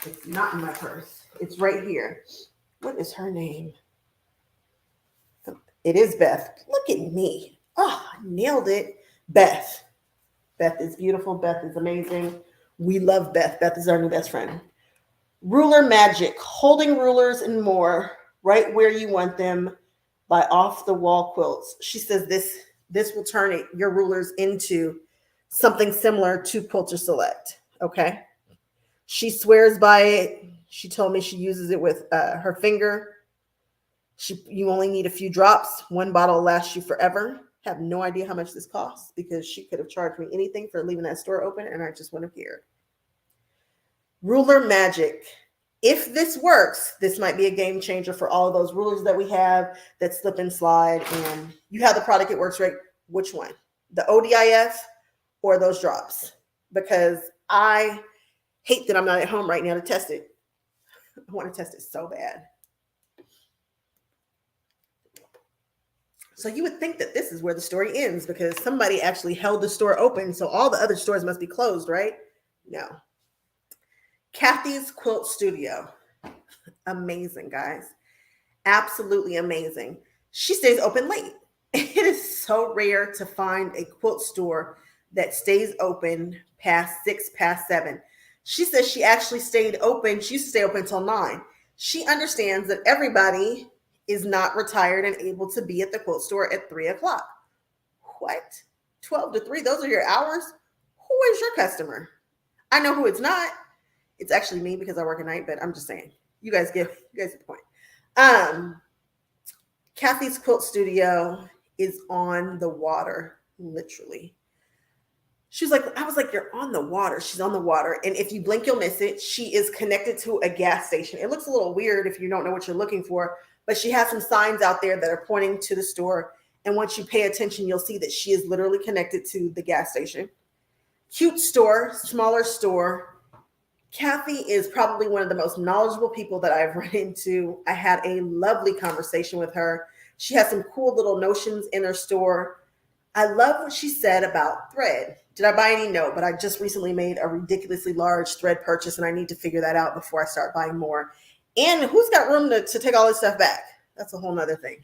It's not in my purse. It's right here. What is her name? It is Beth. Look at me. Oh, I nailed it. Beth. Beth is beautiful. Beth is amazing. We love Beth. Beth is our new best friend. Ruler Magic, holding rulers and more right where you want them by Off the Wall Quilts. She says this will turn your rulers into something similar to Quilter Select. Okay. She swears by it. She told me she uses it with her finger. You only need a few drops. One bottle will last you forever. Have no idea how much this costs because she could have charged me anything for leaving that store open, and I just wouldn't have cared. Ruler Magic. If this works, this might be a game changer for all of those rulers that we have that slip and slide. And you have the product, it works right. Which one? The ODIF or those drops? Because I hate that I'm not at home right now to test it. I want to test it so bad. So you would think that this is where the story ends because somebody actually held the store open. So all the other stores must be closed, right? No. Kathy's Quilt Studio. Amazing, guys. Absolutely amazing. She stays open late. It is so rare to find a quilt store that stays open past 6, past 7. She says she actually stayed open. She used to stay open until 9. She understands that everybody is not retired and able to be at the quilt store at 3 o'clock. What? 12 to 3? Those are your hours? Who is your customer? I know who it's not. It's actually me because I work at night, but I'm just saying. You guys get the point. Kathy's Quilt Studio is on the water, literally. I was like, you're on the water. She's on the water. And if you blink, you'll miss it. She is connected to a gas station. It looks a little weird if you don't know what you're looking for, but she has some signs out there that are pointing to the store. And once you pay attention, you'll see that she is literally connected to the gas station. Cute store, smaller store. Kathy is probably one of the most knowledgeable people that I've run into. I had a lovely conversation with her. She has some cool little notions in her store. I love what she said about thread. Did I buy any? No, but I just recently made a ridiculously large thread purchase, and I need to figure that out before I start buying more. And who's got room to take all this stuff back? That's a whole nother thing.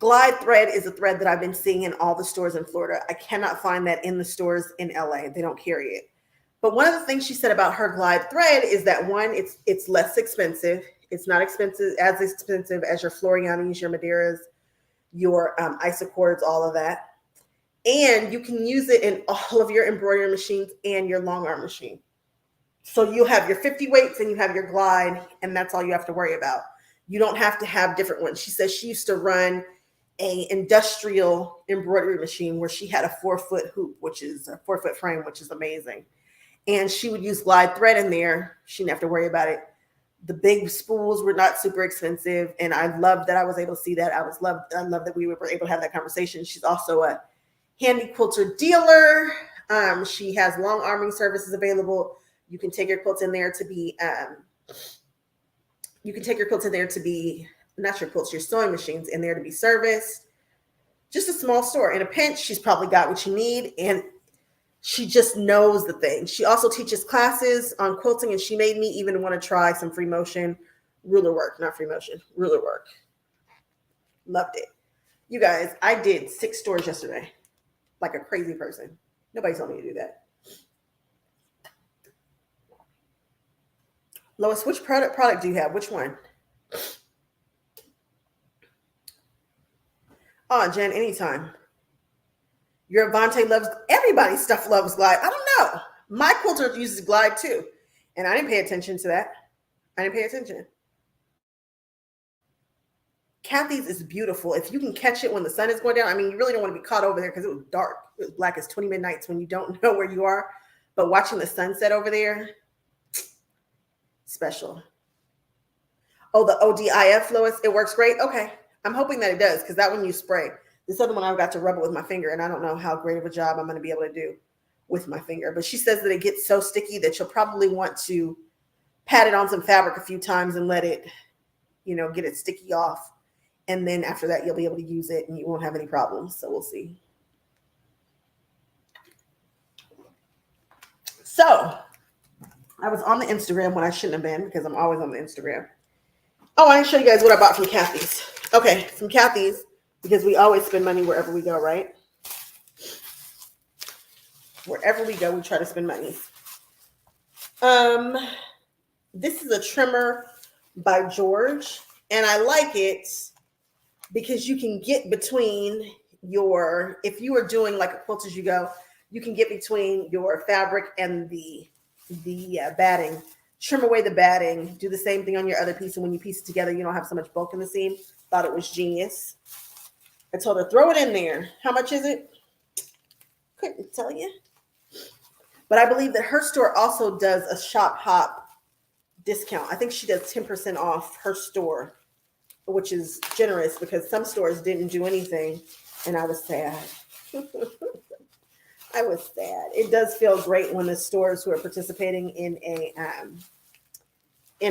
Glide thread is a thread that I've been seeing in all the stores in Florida. I cannot find that in the stores in LA. They don't carry it. But one of the things she said about her glide thread is that one, it's less expensive. It's not as expensive as your Florianis, your Madeiras, your Isocords, all of that. And you can use it in all of your embroidery machines and your long arm machine. So you have your 50 weights and you have your glide, and that's all you have to worry about. You don't have to have different ones. She says she used to run an industrial embroidery machine where she had a 4-foot hoop, which is a 4-foot frame, which is amazing. And she would use glide thread in there. She didn't have to worry about it. The big spools were not super expensive. And I loved that I was able to see that. I love that we were able to have that conversation. She's also a handy quilter dealer. She has long arming services available. You can take your quilts in there to be, not your quilts, your sewing machines in there to be serviced. Just a small store. In a pinch, she's probably got what you need. And she just knows the thing. She also teaches classes on quilting, and she made me even want to try some ruler work. Loved it. You guys, I did 6 stores yesterday like a crazy person. Nobody told me to do that. Lois, which product do you have? Which one? Oh, Jen, anytime. Your Avante loves, everybody's stuff loves glide. I don't know. My quilter uses glide too. And I didn't pay attention to that. I didn't pay attention. Kathy's is beautiful. If you can catch it when the sun is going down, I mean, you really don't want to be caught over there because it was dark. It was black as 20 midnights when you don't know where you are. But watching the sunset over there, special. Oh, the ODIF, Lois, it works great. Okay. I'm hoping that it does because that one you spray. This other one I've got to rub it with my finger, and I don't know how great of a job I'm going to be able to do with my finger. But she says that it gets so sticky that you'll probably want to pat it on some fabric a few times and let it, get it sticky off. And then after that, you'll be able to use it and you won't have any problems. So we'll see. So I was on the Instagram when I shouldn't have been because I'm always on the Instagram. Oh, I didn't show you guys what I bought from Kathy's. Okay, from Kathy's, because we always spend money wherever we go, right? Wherever we go, we try to spend money. This is a trimmer by George, and I like it because you can get between if you are doing like a Quilt as you go, you can get between your fabric and the batting. Trim away the batting, do the same thing on your other piece, and when you piece it together, you don't have so much bulk in the seam. Thought it was genius. I told her, throw it in there. How much is it? Couldn't tell you. But I believe that her store also does a shop hop discount. I think she does 10% off her store, which is generous because some stores didn't do anything, and I was sad. I was sad. It does feel great when the stores who are participating in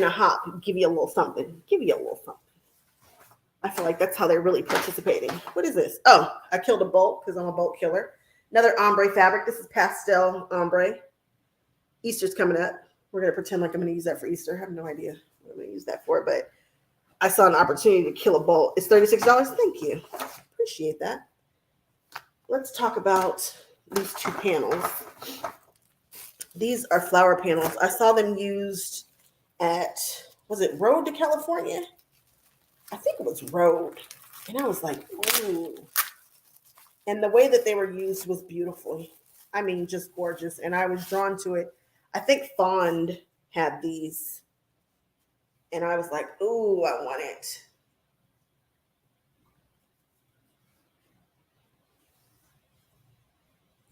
a hop give you a little something. I feel like that's how they're really participating. What is this? Oh, I killed a bolt because I'm a bolt killer. Another ombre fabric. This is pastel ombre. Easter's coming up. We're going to pretend like I'm going to use that for Easter. I have no idea what I'm going to use that for, but I saw an opportunity to kill a bolt. It's $36. Thank you. Appreciate that. Let's talk about these two panels. These are flower panels. I saw them used at, was it Road to California? I think it was Road. And I was like, ooh. And the way that they were used was beautiful. I mean, just gorgeous. And I was drawn to it. I think Fond had these. And I was like, ooh, I want it.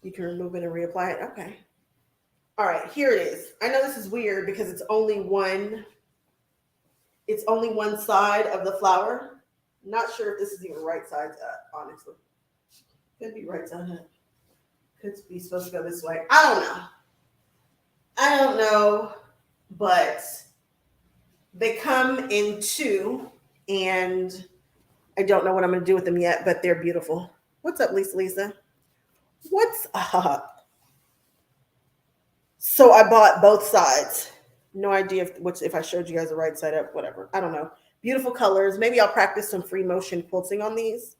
You can remove it and reapply it. Okay. All right, here it is. I know this is weird because it's only one side of the flower. Not sure if this is even right sides up, honestly. Could be right side up. Could be supposed to go this way. I don't know, but they come in two, and I don't know what I'm going to do with them yet, but they're beautiful. What's up, Lisa? What's up? So I bought both sides. No idea if I showed you guys the right side up, whatever. I don't know. Beautiful colors. Maybe I'll practice some free motion quilting on these.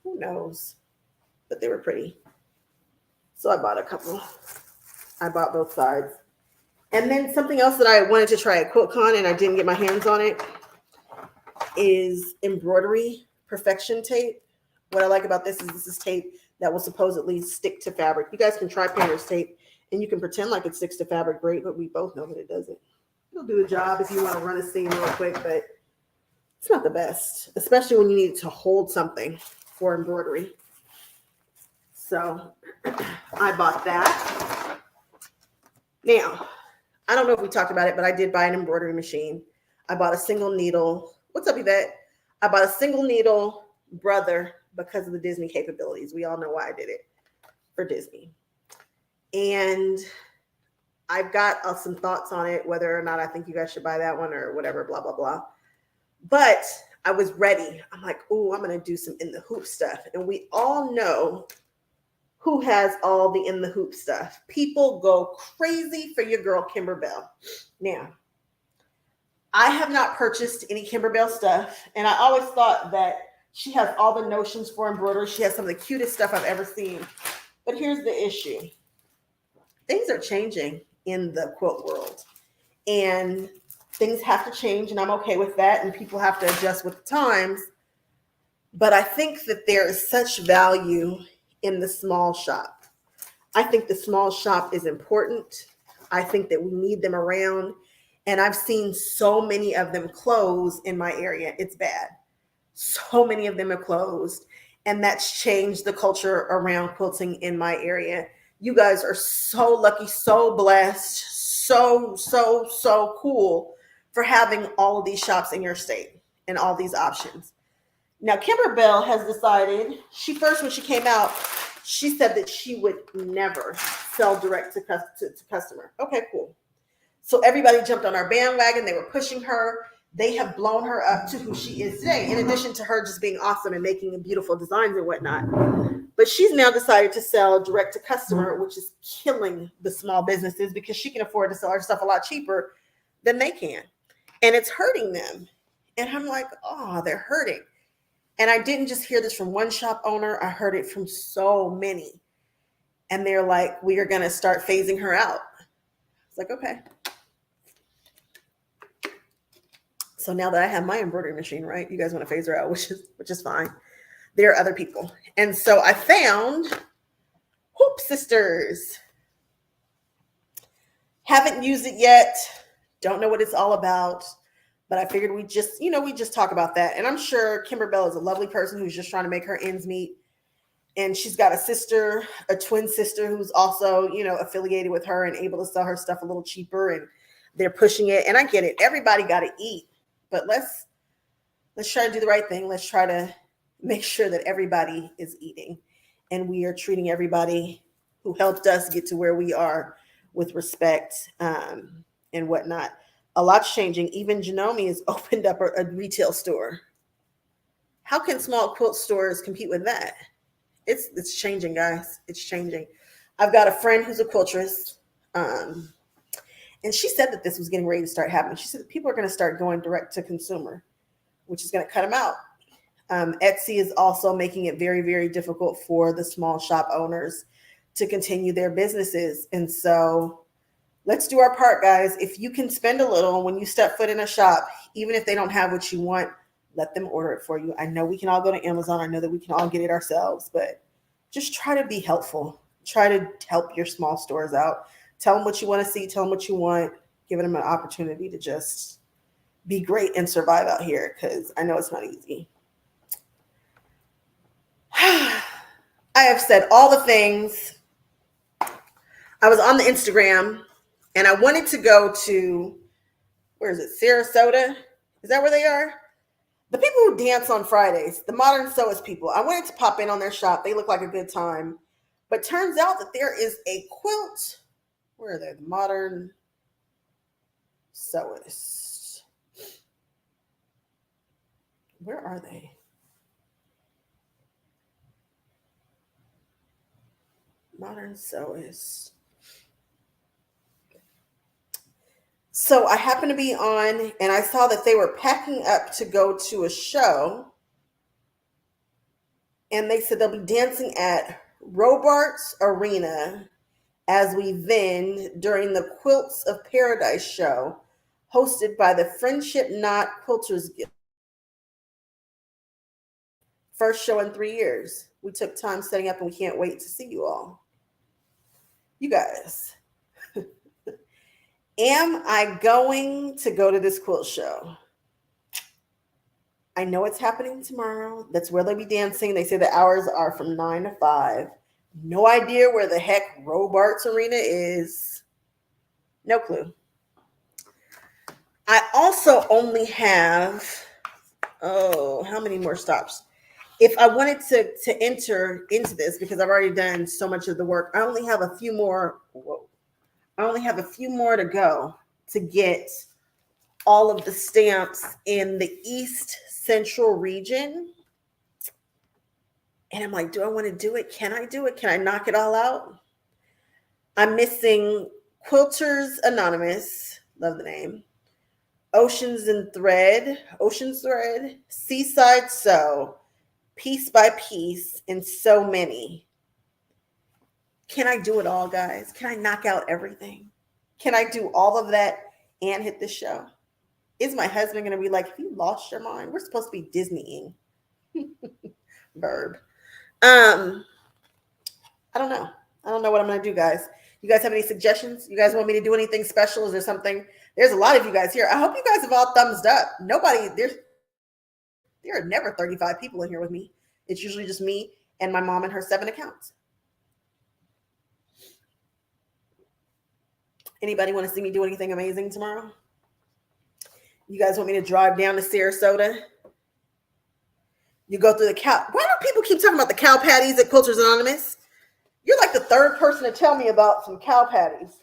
Who knows? But they were pretty. So I bought a couple. I bought both sides. And then something else that I wanted to try at QuiltCon and I didn't get my hands on it is embroidery perfection tape. What I like about this is tape that will supposedly stick to fabric. You guys can try painter's tape and you can pretend like it sticks to fabric great, but we both know that it doesn't. It'll do the job if you want to run a seam real quick, but it's not the best, especially when you need to hold something for embroidery. So I bought that. Now, I don't know if we talked about it, but I did buy an embroidery machine. I bought a single needle. What's up, Yvette? I bought a single needle brother because of the Disney capabilities. We all know why I did it, for Disney. And I've got some thoughts on it, whether or not I think you guys should buy that one or whatever, blah, blah, blah. But I was ready. I'm like, oh, I'm going to do some in the hoop stuff. And we all know who has all the in the hoop stuff. People go crazy for your girl, Kimber Bell. Now, I have not purchased any Kimber Bell stuff. And I always thought that she has all the notions for embroidery. She has some of the cutest stuff I've ever seen. But here's the issue. Things are changing in the quilt world. And things have to change, and I'm okay with that. And people have to adjust with the times. But I think that there is such value in the small shop. I think the small shop is important. I think that we need them around. And I've seen so many of them close in my area. It's bad. So many of them are closed. And that's changed the culture around quilting in my area. You guys are so lucky, so blessed, so cool for having all of these shops in your state and all these options. Now, Kimber Bell has decided, when she came out, she said that she would never sell direct to customer. Okay, cool. So everybody jumped on our bandwagon. They were pushing her. They have blown her up to who she is today, in addition to her just being awesome and making beautiful designs and whatnot. But she's now decided to sell direct to customer, which is killing the small businesses because she can afford to sell her stuff a lot cheaper than they can. And it's hurting them. And I'm like, oh, they're hurting. And I didn't just hear this from one shop owner. I heard it from so many. And they're like, we are going to start phasing her out. It's like, okay. So now that I have my embroidery machine, right, you guys want to phase her out, which is fine. There are other people. And so I found Hoop Sisters. Haven't used it yet. Don't know what it's all about. But I figured we just talk about that. And I'm sure Kimber Bell is a lovely person who's just trying to make her ends meet. And she's got a twin sister who's also, affiliated with her and able to sell her stuff a little cheaper. And they're pushing it. And I get it. Everybody got to eat. But let's try to do the right thing. Let's try to make sure that everybody is eating. And we are treating everybody who helped us get to where we are with respect and whatnot. A lot's changing. Even Janome has opened up a retail store. How can small quilt stores compete with that? It's changing, guys. It's changing. I've got a friend who's a quiltress, um, and she said that this was getting ready to start happening. She said that people are going to start going direct to consumer, which is going to cut them out. Etsy is also making it very, very difficult for the small shop owners to continue their businesses. And so let's do our part, guys. If you can spend a little when you step foot in a shop, even if they don't have what you want, let them order it for you. I know we can all go to Amazon. I know that we can all get it ourselves, but just try to be helpful. Try to help your small stores out. Tell them what you want to see. Tell them what you want. Giving them an opportunity to just be great and survive out here, because I know it's not easy. I have said all the things. I was on the Instagram and I wanted to go to, where is it? Sarasota? Is that where they are? The people who dance on Fridays, the Modern Sewist people. I wanted to pop in on their shop. They look like a good time. But turns out that there is a quilt. Where are they? The Modern Sewist. Where are they? Modern Sewist. So I happened to be on and I saw that they were packing up to go to a show. And they said they'll be dancing at Robarts Arena as we vend during the Quilts of Paradise show hosted by the Friendship Knot Quilters Guild. First show in 3 years. We took time setting up and we can't wait to see you all. You guys, am I going to go to this quilt show? I know it's happening tomorrow. That's where they'll be dancing. They say the hours are from 9 to 5. No idea where the heck Robarts Arena is. No clue. I also only have, how many more stops? If I wanted to enter into this, because I've already done so much of the work, I only have a few more. I only have a few more to go to get all of the stamps in the East Central region. And I'm like, do I want to do it? Can I do it? Can I knock it all out? I'm missing Quilters Anonymous. Love the name. Oceans Thread, Seaside Sew, Piece by Piece, and so many. Can I do it all, guys? Can I knock out everything? Can I do all of that and hit the show? Is my husband going to be like, have you lost your mind? We're supposed to be Disneying. Verb. I don't know. I don't know what I'm going to do, guys. You guys have any suggestions? You guys want me to do anything special? Is there something? There's a lot of you guys here. I hope you guys have all thumbs up. There are never 35 people in here with me. It's usually just me and my mom and her 7 accounts. Anybody want to see me do anything amazing tomorrow? You guys want me to drive down to Sarasota? You go through the cow. Why do people keep talking about the cow patties at Quilters Anonymous? You're like the third person to tell me about some cow patties.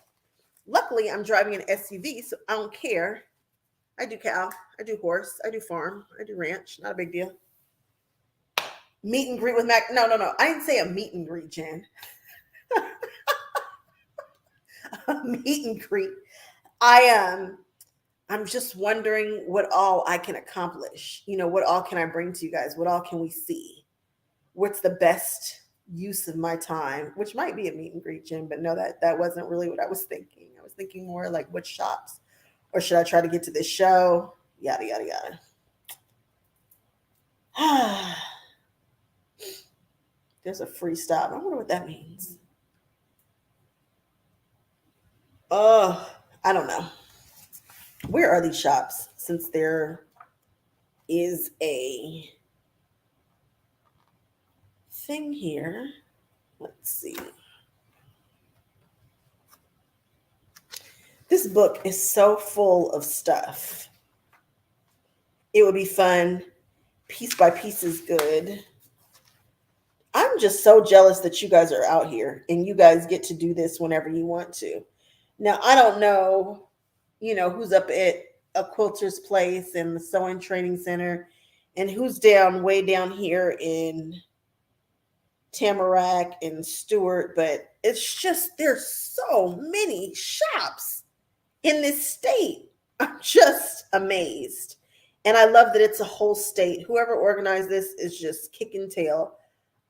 Luckily, I'm driving an SUV, so I don't care. I do cow, I do horse, I do farm, I do ranch. Not a big deal. Meet and greet with Mac. No. I didn't say a meet and greet, Jen. A meet and greet. I'm just wondering what all I can accomplish. What all can I bring to you guys? What all can we see? What's the best use of my time? Which might be a meet and greet, Jen, but no, that wasn't really what I was thinking. I was thinking more like what shops, or should I try to get to this show? Yada, yada, yada. There's a free stop. I wonder what that means. I don't know. Where are these shops? Since there is a thing here. Let's see. This book is so full of stuff. It would be fun. Piece by piece is good. I'm just so jealous that you guys are out here and you guys get to do this whenever you want to. Now, I don't know, who's up at a Quilter's Place and the Sewing Training Center And who's down way down here in Tamarack and Stewart, but it's just there's so many shops in this state. I'm just amazed. And I love that it's a whole state. Whoever organized this is just kicking tail.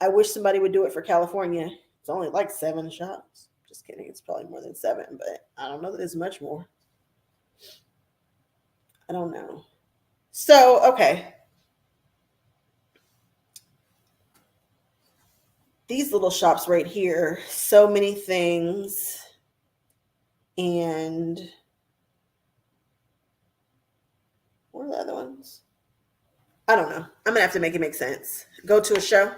I wish somebody would do it for California. It's only like 7 shops. Just kidding. It's probably more than 7, but I don't know that it's much more. I don't know. So, okay. These little shops right here, so many things. And what are the other ones? I don't know. I'm gonna have to make it make sense. Go to a show.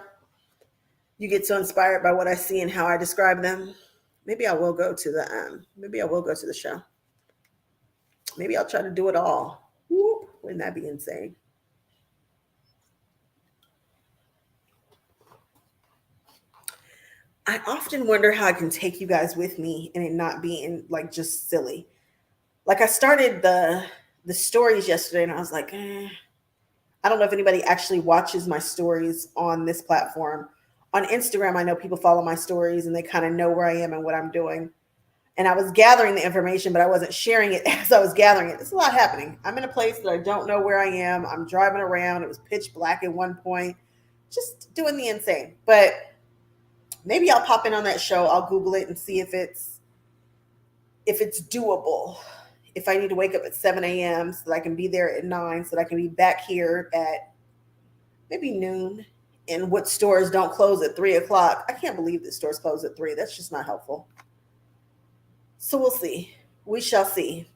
You get so inspired by what I see and how I describe them. Maybe I will go to the show. Maybe I'll try to do it all. Whoop, wouldn't that be insane? I often wonder how I can take you guys with me and it not being like just silly. Like I started the stories yesterday and I was like, I don't know if anybody actually watches my stories on this platform. On Instagram, I know people follow my stories and they kind of know where I am and what I'm doing. And I was gathering the information, but I wasn't sharing it as I was gathering it. There's a lot happening. I'm in a place that I don't know where I am. I'm driving around. It was pitch black at one point, just doing the insane. But maybe I'll pop in on that show. I'll Google it and see if it's doable. If I need to wake up at 7 a.m. so that I can be there at 9, so that I can be back here at maybe noon. And what stores don't close at 3 o'clock. I can't believe that stores close at 3. That's just not helpful. So we'll see. We shall see.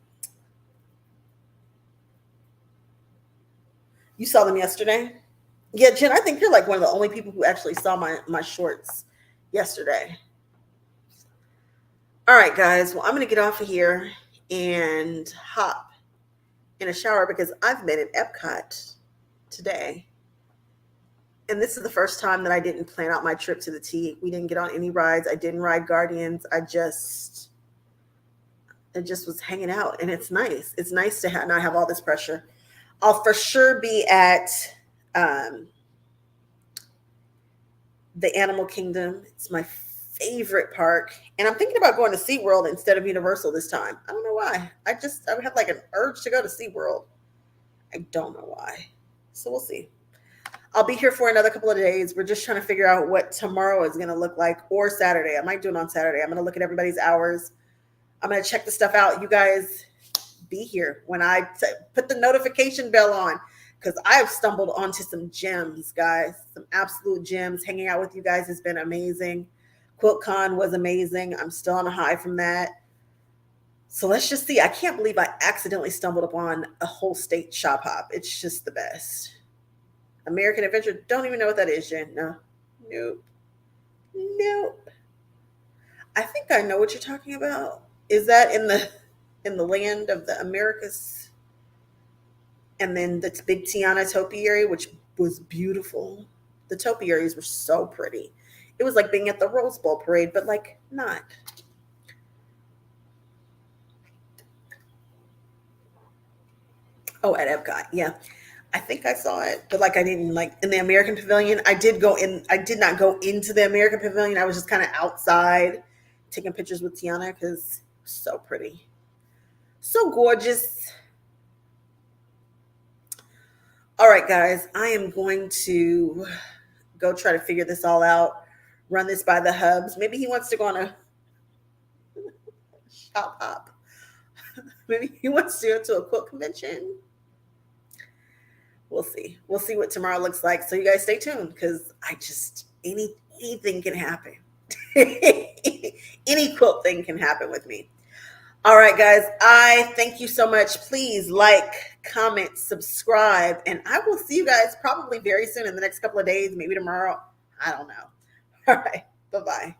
You saw them yesterday? Yeah, Jen, I think you're like one of the only people who actually saw my shorts yesterday. All right, guys. Well, I'm going to get off of here and hop in a shower because I've been at Epcot today. And this is the first time that I didn't plan out my trip to the T. We didn't get on any rides. I didn't ride Guardians. I just was hanging out, and it's nice. It's nice to not have all this pressure. I'll for sure be at the Animal Kingdom. It's my favorite park, and I'm thinking about going to SeaWorld instead of Universal this time. I don't know why. I have like an urge to go to SeaWorld. I don't know why. So we'll see. I'll be here for another couple of days. We're just trying to figure out what tomorrow is going to look like, or Saturday. I might do it on Saturday. I'm going to look at everybody's hours. I'm going to check the stuff out. You guys be here when I put the notification bell on, because I have stumbled onto some gems, guys, some absolute gems. Hanging out with you guys has been amazing. QuiltCon was amazing. I'm still on a high from that. So let's just see. I can't believe I accidentally stumbled upon a whole state shop hop. It's just the best. American Adventure. Don't even know what that is, Jen. No. Nope. I think I know what you're talking about. Is that in the land of the Americas? And then the big Tiana topiary, which was beautiful. The topiaries were so pretty. It was like being at the Rose Bowl parade, but like not. Oh, at Epcot, yeah. I think I saw it, but like I didn't like in the American Pavilion. I did not go into the American Pavilion. I was just kind of outside taking pictures with Tiana because so pretty. So gorgeous. All right, guys, I am going to go try to figure this all out, run this by the hubs. Maybe he wants to go on a shop hop. Maybe he wants to go to a quilt convention. We'll see. We'll see what tomorrow looks like. So you guys stay tuned because anything can happen. Any quilt thing can happen with me. All right, guys, I thank you so much. Please like, comment, subscribe, and I will see you guys probably very soon in the next couple of days, maybe tomorrow. I don't know. All right, bye-bye.